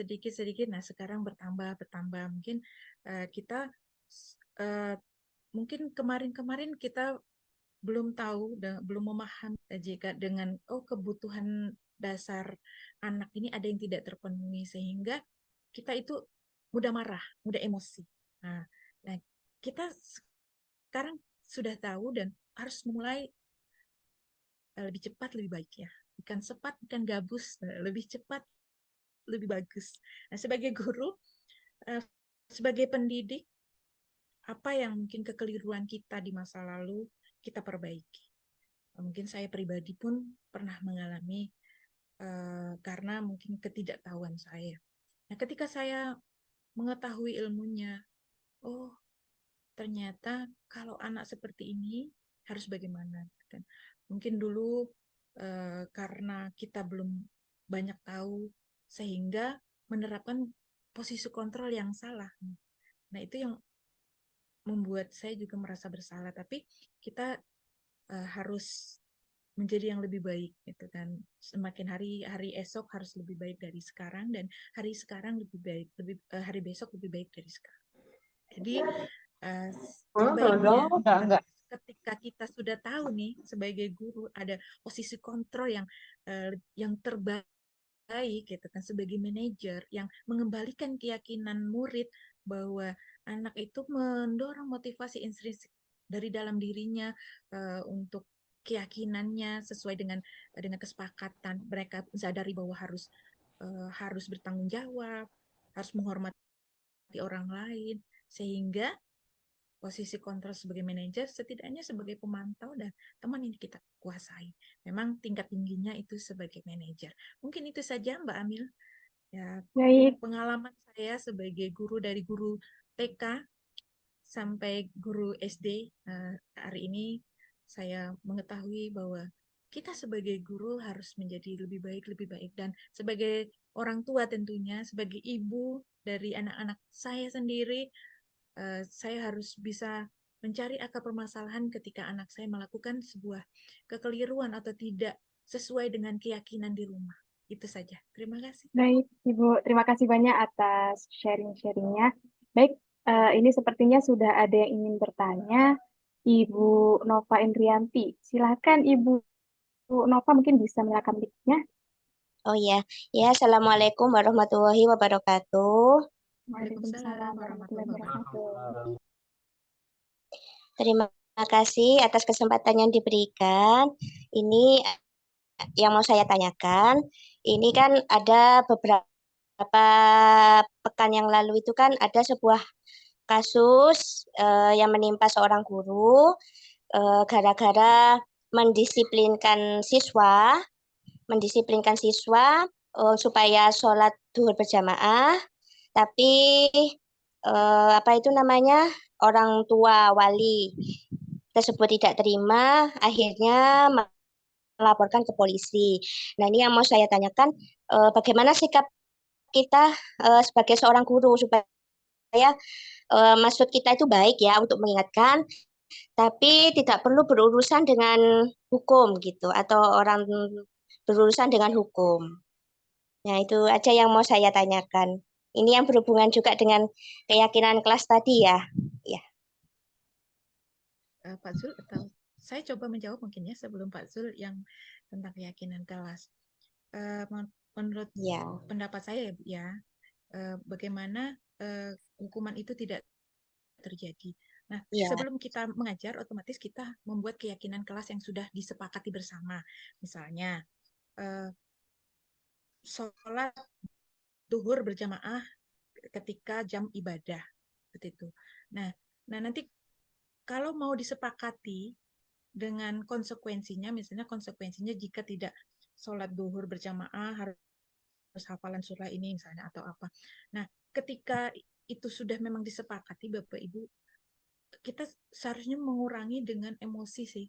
Nah, sekarang bertambah. Mungkin kita mungkin kemarin kita belum tahu dan belum memahami jika dengan kebutuhan dasar anak ini ada yang tidak terpenuhi, sehingga kita itu mudah marah, mudah emosi. Nah, kita sekarang sudah tahu dan harus mulai lebih cepat, lebih baik ya. Bukan cepat, bukan gabus, lebih cepat, lebih bagus. Nah, sebagai guru, sebagai pendidik, apa yang mungkin kekeliruan kita di masa lalu kita perbaiki. Mungkin saya pribadi pun pernah mengalami karena mungkin ketidaktahuan saya. Nah, ketika saya mengetahui ilmunya, ternyata kalau anak seperti ini harus bagaimana? Kan? Mungkin dulu karena kita belum banyak tahu, sehingga menerapkan posisi kontrol yang salah. Nah, itu yang membuat saya juga merasa bersalah. Tapi kita harus menjadi yang lebih baik, gitu kan. Semakin hari esok harus lebih baik dari sekarang, dan hari sekarang lebih baik, hari besok lebih baik dari sekarang. Jadi sebaiknya ketika kita sudah tahu nih sebagai guru ada posisi kontrol yang terbaik, gitu kan, sebagai manajer yang mengembalikan keyakinan murid bahwa anak itu mendorong motivasi intrinsik dari dalam dirinya untuk keyakinannya sesuai dengan kesepakatan. Mereka sadari bahwa harus bertanggung jawab, harus menghormati orang lain, sehingga posisi kontrol sebagai manajer setidaknya sebagai pemantau dan teman yang kita kuasai. Memang tingkat tingginya itu sebagai manajer. Mungkin itu saja Mbak Amil. Ya, Baik. pengalaman saya sebagai guru dari guru TK sampai guru SD hari ini, saya mengetahui bahwa kita sebagai guru harus menjadi lebih baik, dan sebagai orang tua tentunya, sebagai ibu dari anak-anak saya sendiri, saya harus bisa mencari akar permasalahan ketika anak saya melakukan sebuah kekeliruan atau tidak sesuai dengan keyakinan di rumah. Itu saja. Terima kasih. Baik, Ibu. Terima kasih banyak atas sharing-sharingnya. Baik, ini sepertinya sudah ada yang ingin bertanya. Ibu Nova Indrianti. Silakan Ibu Nova, mungkin bisa menyalakan mic-nya. Oh ya, Assalamualaikum warahmatullahi wabarakatuh. Waalaikumsalam warahmatullahi wabarakatuh. Terima kasih atas kesempatan yang diberikan. Ini yang mau saya tanyakan. Ini kan ada beberapa pekan yang lalu itu kan ada sebuah kasus yang menimpa seorang guru gara-gara mendisiplinkan siswa supaya sholat duhur berjamaah, tapi orang tua wali tersebut tidak terima, akhirnya melaporkan ke polisi. Nah, ini yang mau saya tanyakan, bagaimana sikap kita sebagai seorang guru supaya maksud kita itu baik ya untuk mengingatkan, tapi tidak perlu berurusan dengan hukum gitu, atau orang berurusan dengan hukum. Nah, itu aja yang mau saya tanyakan. Ini yang berhubungan juga dengan keyakinan kelas tadi ya. Ya. Pak Zul, atau saya coba menjawab mungkin ya sebelum Pak Zul yang tentang keyakinan kelas. Menurut Ya. pendapat saya ya Bu ya, bagaimana hukuman itu tidak terjadi. Nah, Ya. sebelum kita mengajar, otomatis kita membuat keyakinan kelas yang sudah disepakati bersama. Misalnya, sholat duhur berjamaah ketika jam ibadah, seperti itu. Nah, nanti kalau mau disepakati dengan konsekuensinya, misalnya konsekuensinya jika tidak sholat duhur berjamaah harus hafalan surah ini misalnya atau apa. Nah, ketika itu sudah memang disepakati Bapak Ibu, kita seharusnya mengurangi dengan emosi sih,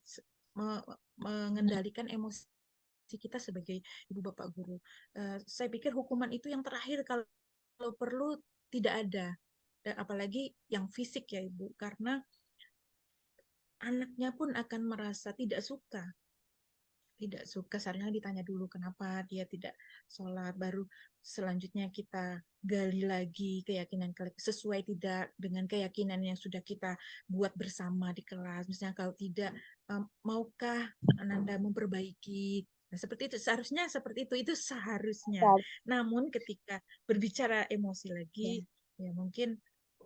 mengendalikan emosi kita sebagai ibu bapak guru. Saya pikir hukuman itu yang terakhir kalau perlu tidak ada, dan apalagi yang fisik ya Ibu, karena anaknya pun akan merasa tidak suka seharusnya ditanya dulu kenapa dia tidak sholat, baru selanjutnya kita gali lagi keyakinan sesuai tidak dengan keyakinan yang sudah kita buat bersama di kelas. Misalnya kalau tidak, maukah Ananda memperbaiki. Nah, seperti itu seharusnya, itu seharusnya. Namun ketika berbicara emosi lagi, ya mungkin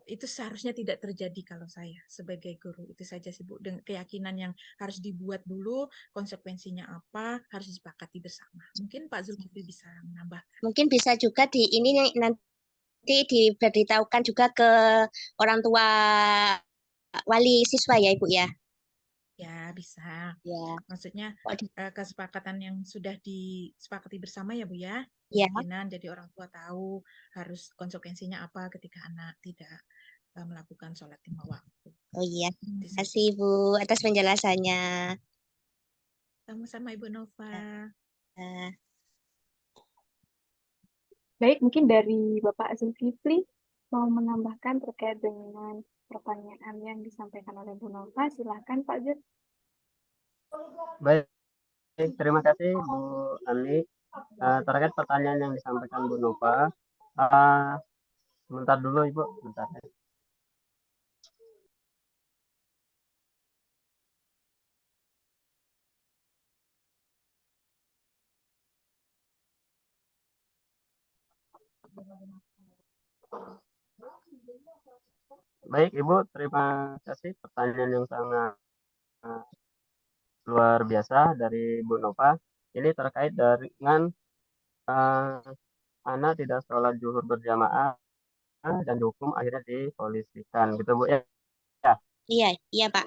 itu seharusnya tidak terjadi kalau saya sebagai guru. Itu saja sih Bu, dengan keyakinan yang harus dibuat dulu, konsekuensinya apa, harus disepakati bersama. Mungkin Pak Zulkifli bisa menambah. Mungkin bisa juga di ini nanti diberitahukan juga ke orang tua wali siswa ya Ibu ya. Ya, bisa. Ya. Maksudnya kesepakatan yang sudah disepakati bersama ya Bu ya. Ya. Keyakinan, jadi orang tua tahu harus konsekuensinya apa ketika anak tidak melakukan sholat 5 waktu. Oh iya, terima kasih Ibu atas penjelasannya. Sama-sama Ibu Nova. Baik, mungkin dari Bapak Zulkifli mau menambahkan terkait dengan pertanyaan yang disampaikan oleh Bu Nova. Silahkan Pak Zul. Baik, terima kasih Bu Ani. Terkait pertanyaan yang disampaikan Bu Nova, sebentar dulu Ibu, sebentar. Baik Ibu, terima kasih pertanyaan yang sangat luar biasa dari Bu Nova. Ini terkait dengan anak tidak sholat zuhur berjamaah dan dihukum akhirnya dipolisikan, gitu Bu ya. Iya Pak.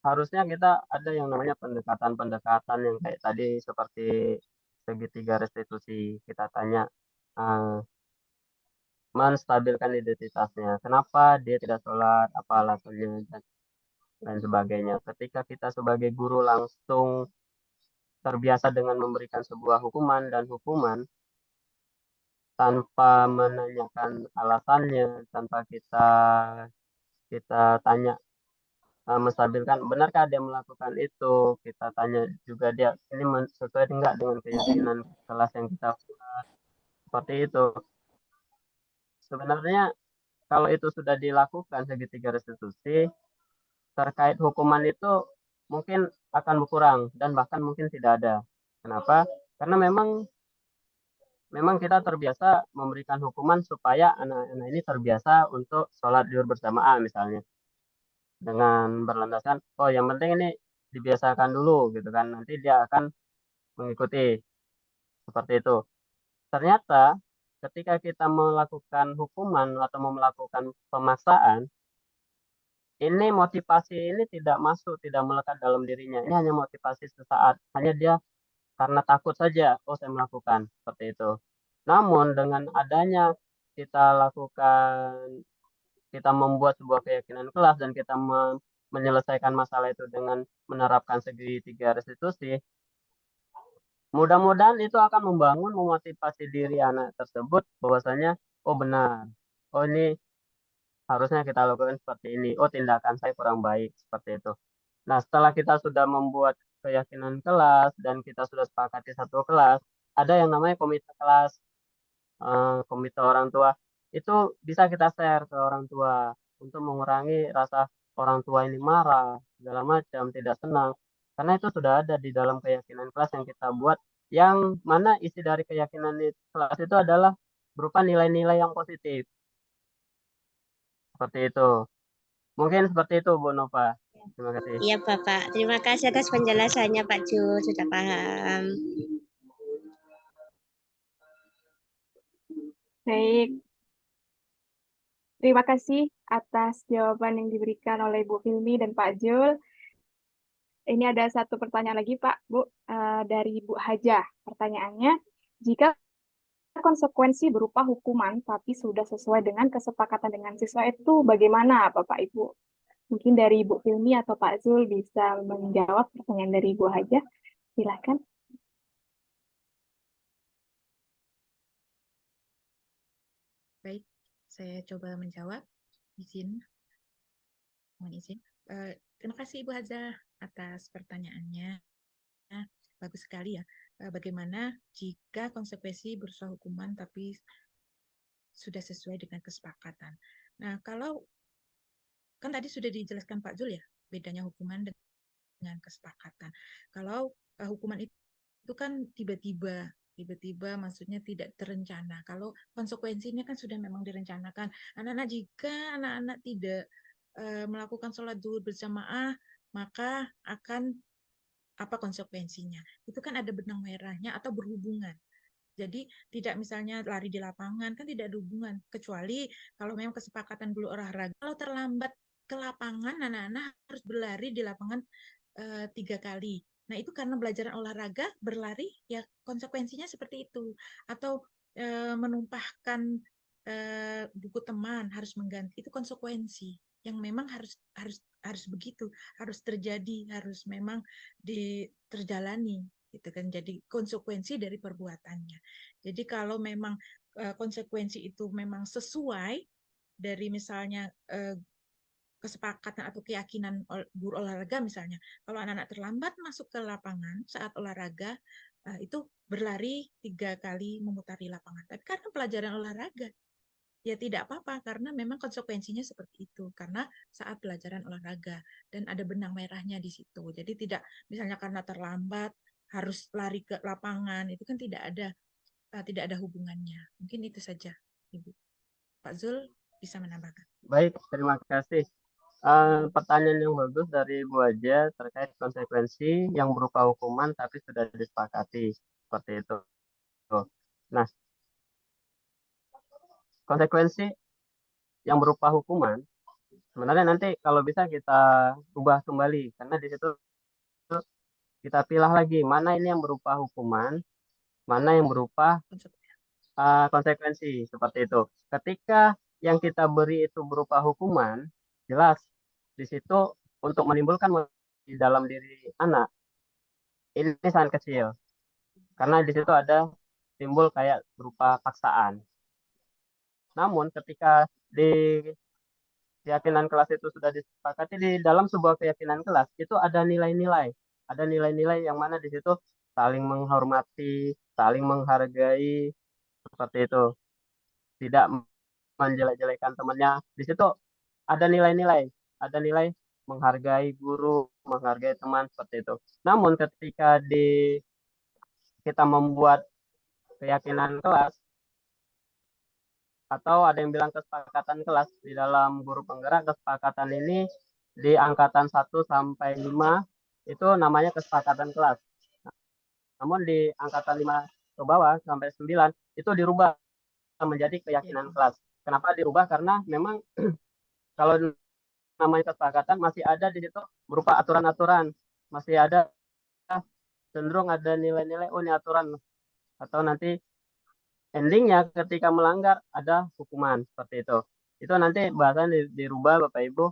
Harusnya kita ada yang namanya pendekatan-pendekatan yang kayak tadi seperti segitiga restitusi. Kita tanya menstabilkan identitasnya. Kenapa dia tidak sholat, apa alasannya, dan lain sebagainya. Ketika kita sebagai guru langsung terbiasa dengan memberikan sebuah hukuman dan hukuman tanpa menanyakan alasannya, tanpa kita tanya, menstabilkan benarkah dia melakukan itu, kita tanya juga dia ini sesuai enggak dengan keyakinan kelas yang kita buat, seperti itu. Sebenarnya kalau itu sudah dilakukan segitiga restitusi, terkait hukuman itu mungkin akan berkurang dan bahkan mungkin tidak ada. Kenapa? Karena memang kita terbiasa memberikan hukuman supaya anak-anak ini terbiasa untuk sholat zuhur berjamaah misalnya, dengan berlandaskan oh yang penting ini dibiasakan dulu gitu kan, nanti dia akan mengikuti, seperti itu. Ternyata ketika kita melakukan hukuman atau melakukan pemaksaan, ini motivasi ini tidak masuk, tidak melekat dalam dirinya. Ini hanya motivasi sesaat, hanya dia karena takut saja, oh saya melakukan, seperti itu. Namun dengan adanya kita lakukan, kita membuat sebuah keyakinan kelas dan kita menyelesaikan masalah itu dengan menerapkan segitiga restitusi, mudah-mudahan itu akan membangun, memotivasi diri anak tersebut bahwasanya, oh benar, oh ini harusnya kita lakukan seperti ini, oh tindakan saya kurang baik, seperti itu. Nah, setelah kita sudah membuat keyakinan kelas dan kita sudah sepakati satu kelas, ada yang namanya komite kelas, komite orang tua. Itu bisa kita share ke orang tua untuk mengurangi rasa orang tua ini marah, segala macam, tidak senang. Karena itu sudah ada di dalam keyakinan kelas yang kita buat, yang mana isi dari keyakinan kelas itu adalah berupa nilai-nilai yang positif. Seperti itu. Mungkin seperti itu, Bu Nova. Terima kasih. Iya, Bapak. Terima kasih atas penjelasannya, Pak Jul. Sudah paham. Baik, terima kasih atas jawaban yang diberikan oleh Bu Filmi dan Pak Jul. Ini ada satu pertanyaan lagi, Pak, Bu, dari Bu Hajah. Pertanyaannya, jika konsekuensi berupa hukuman tapi sudah sesuai dengan kesepakatan dengan siswa itu bagaimana, Bapak Ibu? Mungkin dari Bu Filmi atau Pak Zul bisa menjawab pertanyaan dari Bu Hajah. Silakan. Baik, saya coba menjawab. Mohon izin. Terima kasih Ibu Haza atas pertanyaannya. Bagus sekali ya. Bagaimana jika konsekuensi berusaha hukuman tapi sudah sesuai dengan kesepakatan. Nah, kalau kan tadi sudah dijelaskan Pak Zul ya, bedanya hukuman dengan kesepakatan. Kalau hukuman itu kan tiba-tiba maksudnya tidak terencana. Kalau konsekuensinya kan sudah memang direncanakan. Jika anak-anak tidak melakukan sholat zuhur berjamaah, maka akan apa konsekuensinya? Itu kan ada benang merahnya atau berhubungan. Jadi tidak misalnya lari di lapangan, kan tidak ada hubungan. Kecuali kalau memang kesepakatan dulu olahraga. Kalau terlambat ke lapangan, anak-anak harus berlari di lapangan 3 kali. Nah, itu karena belajar olahraga, berlari, ya konsekuensinya seperti itu. Atau menumpahkan buku teman, harus mengganti. Itu konsekuensi yang memang harus begitu, harus terjadi, harus memang terjalani gitu kan. Jadi konsekuensi dari perbuatannya. Jadi kalau memang konsekuensi itu memang sesuai dari misalnya kesepakatan atau keyakinan guru olahraga misalnya, kalau anak-anak terlambat masuk ke lapangan saat olahraga, itu berlari 3 kali memutari lapangan. Tapi karena pelajaran olahraga, ya tidak apa-apa karena memang konsekuensinya seperti itu karena saat pelajaran olahraga dan ada benang merahnya di situ. Jadi tidak misalnya karena terlambat harus lari ke lapangan, itu kan tidak ada hubungannya. Mungkin itu saja, Ibu. Pak Zul bisa menambahkan. Baik, terima kasih. Pertanyaan yang bagus dari Bu Aja terkait konsekuensi yang berupa hukuman tapi sudah disepakati. Seperti itu. Nah, konsekuensi yang berupa hukuman sebenarnya nanti kalau bisa kita ubah kembali karena di situ kita pilih lagi mana ini yang berupa hukuman, mana yang berupa konsekuensi seperti itu. Ketika yang kita beri itu berupa hukuman, jelas di situ untuk menimbulkan di dalam diri anak ini sangat kecil karena di situ ada timbul kayak berupa paksaan. Namun ketika di keyakinan kelas itu sudah disepakati di dalam sebuah keyakinan kelas itu ada nilai-nilai yang mana di situ saling menghormati, saling menghargai seperti itu, tidak menjelek-jelekan temannya. Di situ ada nilai menghargai guru, menghargai teman seperti itu. Namun ketika kita membuat keyakinan kelas atau ada yang bilang kesepakatan kelas di dalam guru penggerak, kesepakatan ini di angkatan 1 sampai 5 itu namanya kesepakatan kelas. Namun di angkatan 5 ke bawah sampai 9 itu dirubah menjadi keyakinan kelas. Kenapa dirubah? Karena memang kalau namanya kesepakatan masih ada di situ berupa aturan-aturan, masih ada cenderung ada nilai-nilai ini aturan atau nanti endingnya ketika melanggar ada hukuman seperti itu. Itu nanti bahasan dirubah Bapak Ibu.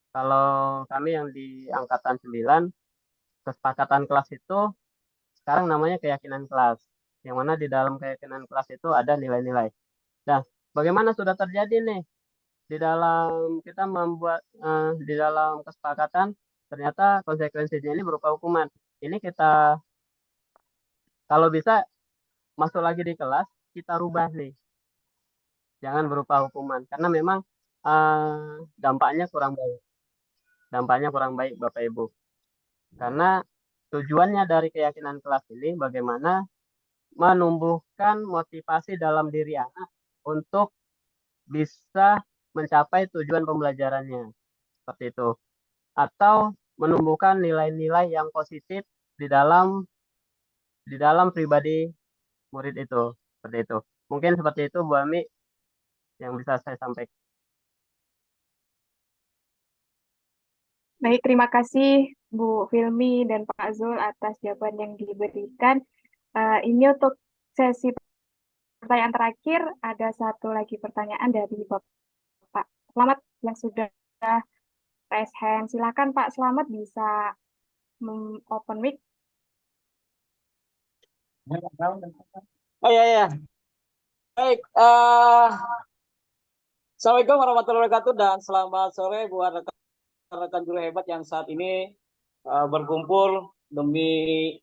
Kalau kami yang di angkatan 9 kesepakatan kelas itu sekarang namanya keyakinan kelas. Yang mana di dalam keyakinan kelas itu ada nilai-nilai. Nah, bagaimana sudah terjadi nih di dalam kita membuat di dalam kesepakatan ternyata konsekuensinya ini berupa hukuman. Ini kita kalau bisa masuk lagi di kelas, kita rubah nih. Jangan berupa hukuman. Karena memang dampaknya kurang baik. Dampaknya kurang baik Bapak Ibu. Karena tujuannya dari keyakinan kelas ini bagaimana menumbuhkan motivasi dalam diri anak untuk bisa mencapai tujuan pembelajarannya. Seperti itu. Atau menumbuhkan nilai-nilai yang positif di dalam pribadi murid itu. Seperti itu. Mungkin seperti itu Bu Ami yang bisa saya sampaikan. Baik, terima kasih Bu Filmi dan Pak Zul atas jawaban yang diberikan. Ini untuk sesi pertanyaan terakhir, ada satu lagi pertanyaan dari Bapak Selamat yang sudah raise hand. Silakan Pak Selamat bisa open mic. Oh ya ya. Baik, Assalamualaikum warahmatullahi wabarakatuh dan selamat sore buat rekan-rekan guru hebat yang saat ini berkumpul demi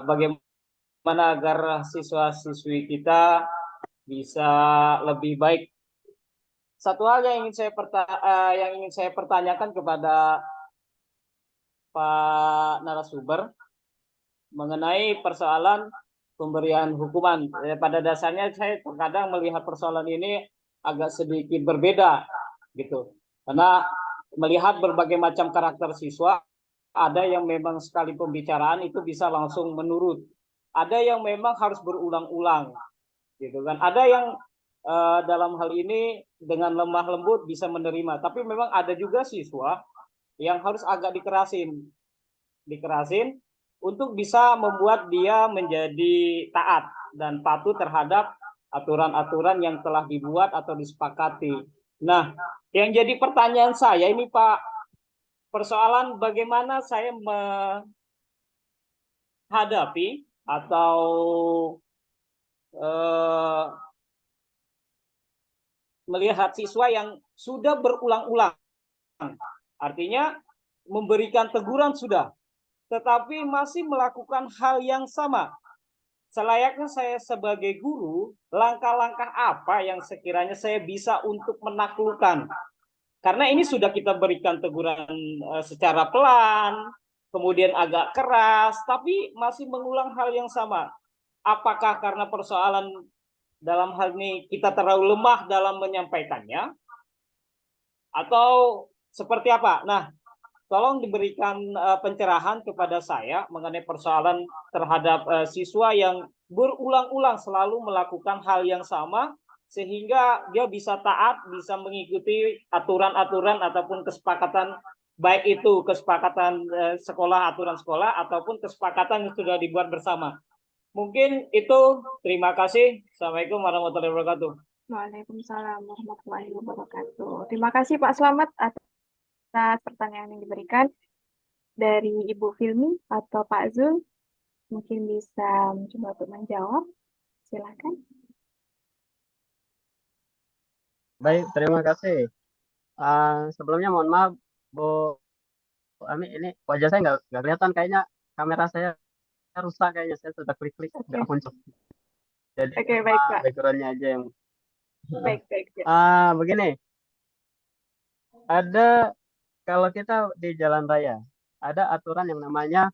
bagaimana agar siswa-siswi kita bisa lebih baik. Satu hal yang ingin saya pertanyakan kepada Pak narasumber mengenai persoalan pemberian hukuman. Pada dasarnya saya terkadang melihat persoalan ini agak sedikit berbeda gitu. Karena melihat berbagai macam karakter siswa, ada yang memang sekali pembicaraan itu bisa langsung menurut. Ada yang memang harus berulang-ulang gitu kan. Ada yang dalam hal ini dengan lemah lembut bisa menerima, tapi memang ada juga siswa yang harus agak dikerasin untuk bisa membuat dia menjadi taat dan patuh terhadap aturan-aturan yang telah dibuat atau disepakati. Nah, yang jadi pertanyaan saya ini Pak, persoalan bagaimana saya menghadapi atau melihat siswa yang sudah berulang-ulang. Artinya memberikan teguran sudah, tetapi masih melakukan hal yang sama. Selayaknya saya sebagai guru, langkah-langkah apa yang sekiranya saya bisa untuk menaklukkan? Karena ini sudah kita berikan teguran secara pelan, kemudian agak keras, tapi masih mengulang hal yang sama. Apakah karena persoalan dalam hal ini kita terlalu lemah dalam menyampaikannya? Atau seperti apa? Nah, tolong diberikan pencerahan kepada saya mengenai persoalan terhadap siswa yang berulang-ulang selalu melakukan hal yang sama sehingga dia bisa taat, bisa mengikuti aturan-aturan ataupun kesepakatan, baik itu kesepakatan sekolah, aturan sekolah ataupun kesepakatan yang sudah dibuat bersama. Mungkin itu, terima kasih. Assalamualaikum warahmatullahi wabarakatuh. Waalaikumsalam warahmatullahi wabarakatuh. Terima kasih Pak Selamat atas pertanyaan yang diberikan. Dari Ibu Filmi atau Pak Zul, mungkin bisa mencoba untuk menjawab. Silakan. Baik, terima kasih. Sebelumnya mohon maaf Bu Ami, ini wajah saya nggak kelihatan, kayaknya kamera saya rusak, kayaknya saya sudah klik-klik nggak muncul. Jadi baik Pak. backgroundnya aja yang Baik. begini, ada kalau kita di jalan raya ada aturan yang namanya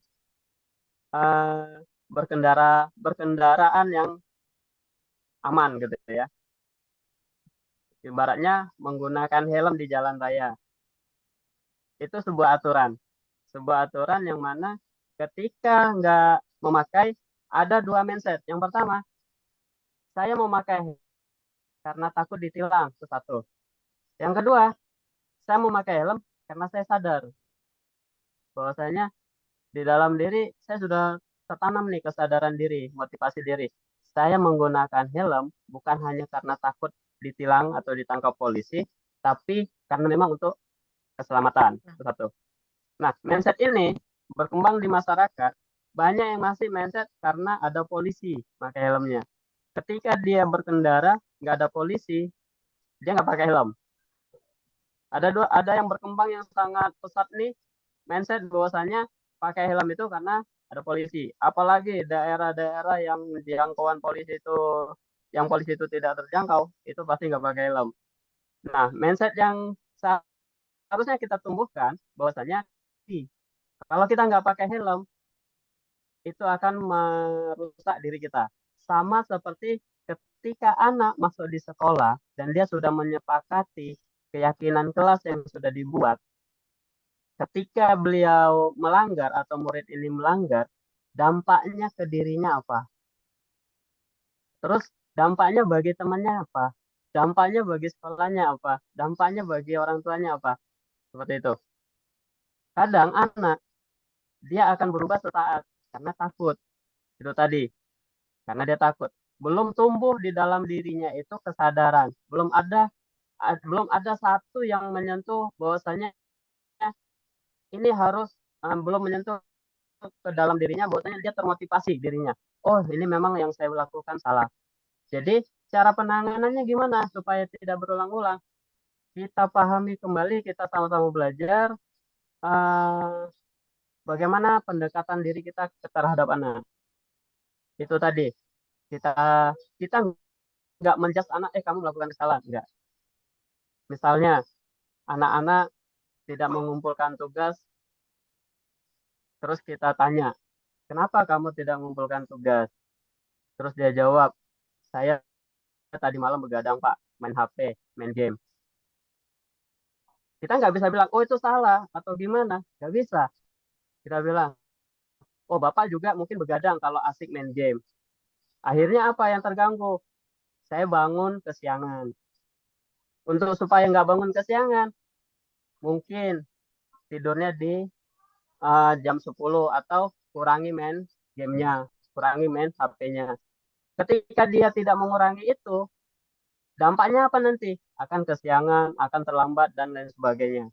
berkendaraan yang aman gitu ya. Ibaratnya menggunakan helm di jalan raya. Itu sebuah aturan yang mana ketika nggak memakai ada dua mindset. Yang pertama, saya mau pakai karena takut ditilang, itu satu. Yang kedua, saya mau pakai helm karena saya sadar bahwasanya di dalam diri saya sudah tertanam nih kesadaran diri, motivasi diri. Saya menggunakan helm bukan hanya karena takut ditilang atau ditangkap polisi, tapi karena memang untuk keselamatan. Itu satu. Nah, mindset ini berkembang di masyarakat. Banyak yang masih mindset karena ada polisi pakai helmnya. Ketika dia berkendara, nggak ada polisi, dia nggak pakai helm. Ada yang berkembang yang sangat pesat nih, mindset bahwasanya pakai helm itu karena ada polisi. Apalagi daerah-daerah yang jangkauan polisi itu, yang polisi itu tidak terjangkau, itu pasti nggak pakai helm. Nah, mindset yang seharusnya kita tumbuhkan bahwasanya kalau kita nggak pakai helm, itu akan merusak diri kita. Sama seperti ketika anak masuk di sekolah dan dia sudah menyepakati keyakinan kelas yang sudah dibuat, ketika beliau melanggar atau murid ini melanggar, dampaknya ke dirinya apa? Terus dampaknya bagi temannya apa? Dampaknya bagi sekolahnya apa? Dampaknya bagi orang tuanya apa? Seperti itu. Kadang anak dia akan berubah sesaat karena takut. Itu tadi, karena dia takut. Belum tumbuh di dalam dirinya itu kesadaran. Belum ada satu yang menyentuh bahwasanya ini harus belum menyentuh ke dalam dirinya bahwasanya dia termotivasi dirinya. Oh, ini memang yang saya lakukan salah. Jadi, cara penanganannya gimana supaya tidak berulang-ulang? Kita pahami kembali, kita sama-sama belajar bagaimana pendekatan diri kita terhadap anak. Itu tadi, kita kita nggak menjudge anak, kamu melakukan kesalahan, enggak. Misalnya, anak-anak tidak mengumpulkan tugas, terus kita tanya, kenapa kamu tidak mengumpulkan tugas? Terus dia jawab, saya tadi malam begadang Pak, main HP, main game. Kita nggak bisa bilang, oh itu salah, atau gimana. Nggak bisa. Kita bilang, oh Bapak juga mungkin begadang kalau asik main game. Akhirnya apa yang terganggu? Saya bangun kesiangan. Untuk supaya nggak bangun kesiangan, mungkin tidurnya di jam 10 atau kurangi main gamenya, kurangi main HP-nya. Ketika dia tidak mengurangi itu, dampaknya apa nanti? Akan kesiangan, akan terlambat, dan lain sebagainya.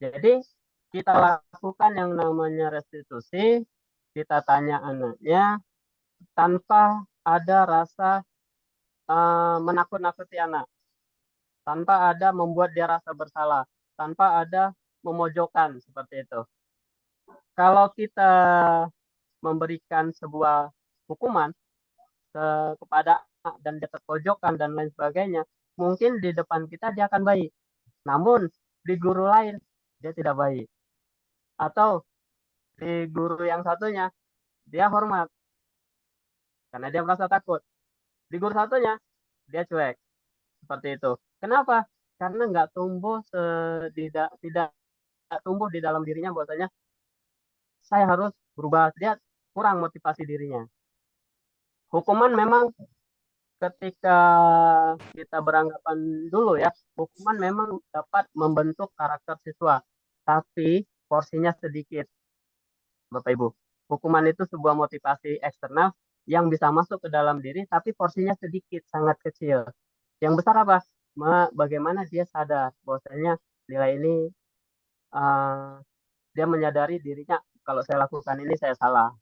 Jadi, kita lakukan yang namanya restitusi, kita tanya anaknya, tanpa ada rasa menakut-nakuti anak, tanpa ada membuat dia rasa bersalah, tanpa ada memojokkan, seperti itu. Kalau kita memberikan sebuah hukuman kepada anak dan dia terpojokkan dan lain sebagainya, mungkin di depan kita dia akan baik. Namun di guru lain dia tidak baik. Atau di guru yang satunya dia hormat karena dia merasa takut. Di guru satunya dia cuek. Seperti itu. Kenapa? Karena nggak tumbuh tidak tumbuh di dalam dirinya bahwasanya saya harus berubah. Dia kurang motivasi dirinya. Hukuman memang ketika kita beranggapan dulu ya, hukuman memang dapat membentuk karakter siswa, tapi porsinya sedikit, Bapak Ibu. Hukuman itu sebuah motivasi eksternal yang bisa masuk ke dalam diri, tapi porsinya sedikit, sangat kecil. Yang besar apa? Bagaimana dia sadar bahwasanya nilai ini dia menyadari dirinya kalau saya lakukan ini saya salah,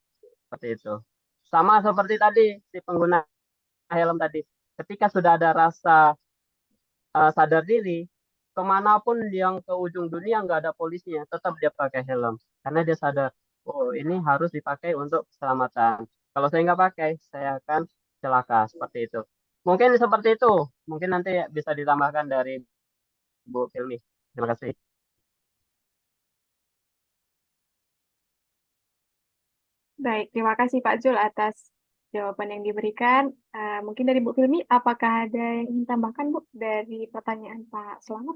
seperti itu. Sama seperti tadi si pengguna helm tadi, ketika sudah ada rasa sadar diri, kemanapun yang ke ujung dunia nggak ada polisinya, tetap dia pakai helm karena dia sadar, oh ini harus dipakai untuk keselamatan. Kalau saya nggak pakai, saya akan celaka, seperti itu. Mungkin seperti itu. Mungkin nanti bisa ditambahkan dari Bu Filmi. Terima kasih. Baik, terima kasih Pak Jul atas jawaban yang diberikan. Mungkin dari Bu Filmi, apakah ada yang ingin tambahkan Bu dari pertanyaan Pak Selamat?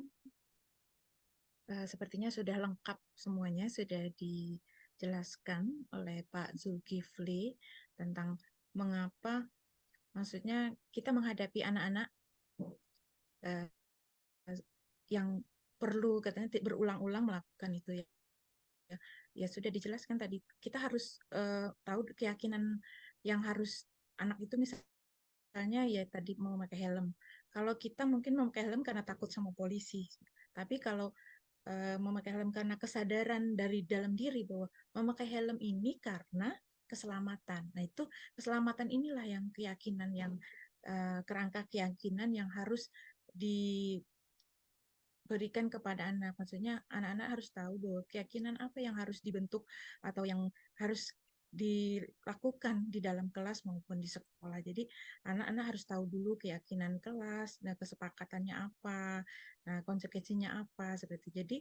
Sepertinya sudah lengkap semuanya, sudah dijelaskan oleh Pak Zulkifli tentang mengapa, maksudnya kita menghadapi anak-anak yang perlu katanya berulang-ulang melakukan itu ya. Ya sudah dijelaskan tadi, kita harus tahu keyakinan yang harus anak itu misalnya ya tadi mau memakai helm. Kalau kita mungkin memakai helm karena takut sama polisi, tapi kalau memakai helm karena kesadaran dari dalam diri bahwa memakai helm ini karena keselamatan. Nah itu keselamatan inilah yang keyakinan yang kerangka keyakinan yang harus berikan kepada anak. Maksudnya anak-anak harus tahu bahwa keyakinan apa yang harus dibentuk atau yang harus dilakukan di dalam kelas maupun di sekolah. Jadi anak-anak harus tahu dulu keyakinan kelas, nah kesepakatannya apa, nah konsekuensinya apa seperti itu. Jadi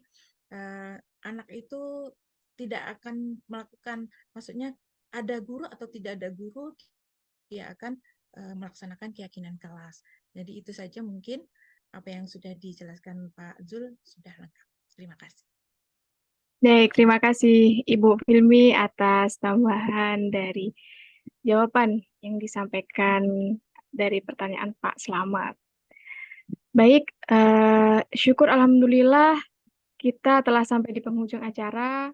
anak itu tidak akan melakukan, maksudnya ada guru atau tidak ada guru, dia akan melaksanakan keyakinan kelas. Jadi itu saja mungkin apa yang sudah dijelaskan Pak Zul sudah lengkap. Terima kasih. Baik, terima kasih Ibu Filmi atas tambahan dari jawaban yang disampaikan dari pertanyaan Pak Slamet. Baik, syukur alhamdulillah kita telah sampai di penghujung acara,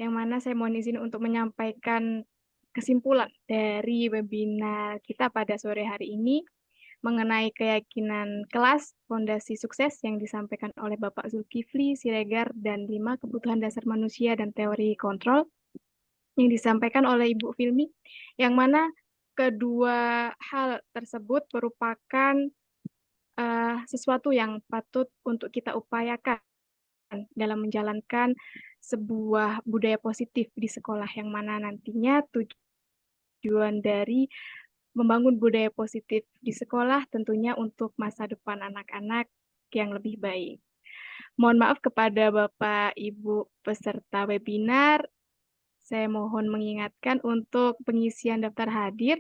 yang mana saya mohon izin untuk menyampaikan kesimpulan dari webinar kita pada sore hari ini mengenai keyakinan kelas fondasi sukses yang disampaikan oleh Bapak Zulkifli Siregar dan 5 kebutuhan dasar manusia dan teori kontrol yang disampaikan oleh Ibu Filmi, yang mana kedua hal tersebut merupakan sesuatu yang patut untuk kita upayakan dalam menjalankan sebuah budaya positif di sekolah, yang mana nantinya tujuan dari membangun budaya positif di sekolah tentunya untuk masa depan anak-anak yang lebih baik. Mohon maaf kepada Bapak Ibu peserta webinar, saya mohon mengingatkan untuk pengisian daftar hadir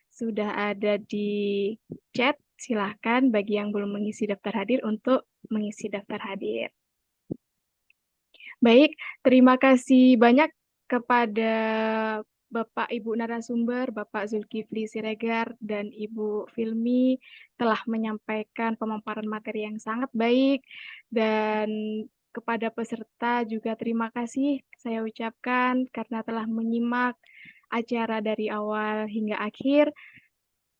sudah ada di chat. Silahkan bagi yang belum mengisi daftar hadir untuk mengisi daftar hadir. Baik, terima kasih banyak kepada Bapak Ibu narasumber, Bapak Zulkifli Siregar dan Ibu Filmi telah menyampaikan pemaparan materi yang sangat baik, dan kepada peserta juga terima kasih saya ucapkan karena telah menyimak acara dari awal hingga akhir.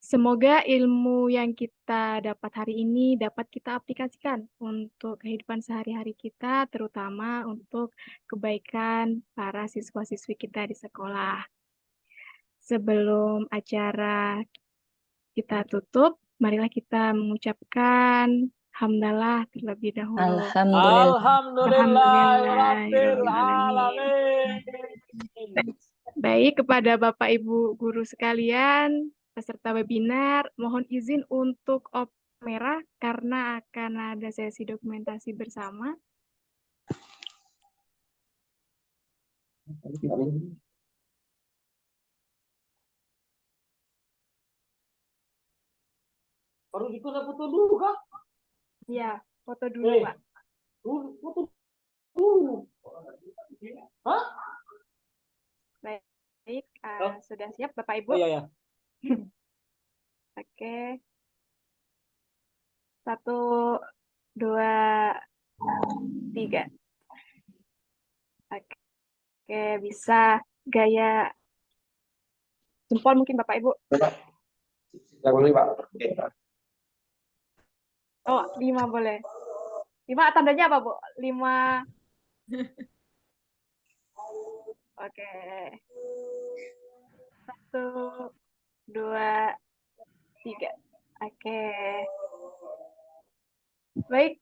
Semoga ilmu yang kita dapat hari ini dapat kita aplikasikan untuk kehidupan sehari-hari kita, terutama untuk kebaikan para siswa-siswi kita di sekolah. Sebelum acara kita tutup, marilah kita mengucapkan hamdalah terlebih dahulu. Alhamdulillahirrahmanirrahim. Baik, kepada Bapak Ibu guru sekalian, peserta webinar, mohon izin untuk off kamera karena akan ada sesi dokumentasi bersama. Baru dikuna foto dulu kah? Iya, foto dulu, Pak. Foto dulu. Hah? Baik, sudah siap Bapak Ibu? Oh, iya. Oke. 1, 2, 3. Oke, bisa gaya jempol mungkin Bapak Ibu. Yang boleh, Pak. Oh, 5 boleh. 5 tandanya apa, Bu? 5. Oke. 1, 2, 3. Oke. Baik.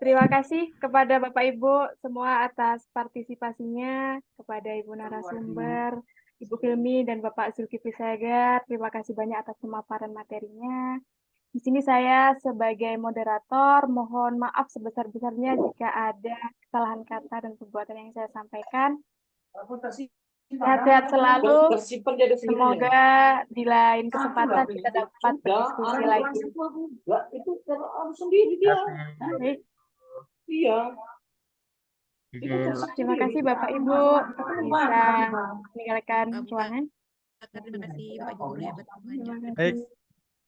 Terima kasih kepada Bapak Ibu semua atas partisipasinya, kepada Ibu narasumber, Ibu Filmi dan Bapak Zulkifli Siregar. Terima kasih banyak atas pemaparan materinya. Di sini saya sebagai moderator mohon maaf sebesar-besarnya jika ada kesalahan kata dan perbuatan yang saya sampaikan. Sehat-sehat selalu. Semoga di lain kesempatan kita dapat berdiskusi lagi. Itu sendiri dia. Baik. Iya. Terima kasih Bapak Ibu bisa meninggalkan ruangan. Terima kasih Bapak Ibu guru hebat semuanya. Baik.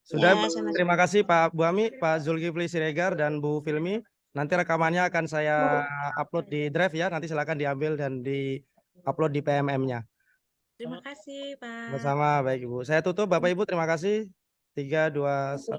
Sudah, Ya, sama-sama. terima kasih Pak Bu Ami, Pak Zulkifli Siregar, dan Bu Filmi. Nanti rekamannya akan saya upload di Drive ya. Nanti silakan diambil dan di-upload di PMM-nya. Terima kasih Pak. Bersama, baik Ibu. Saya tutup, Bapak Ibu, terima kasih. 3, 2, 1.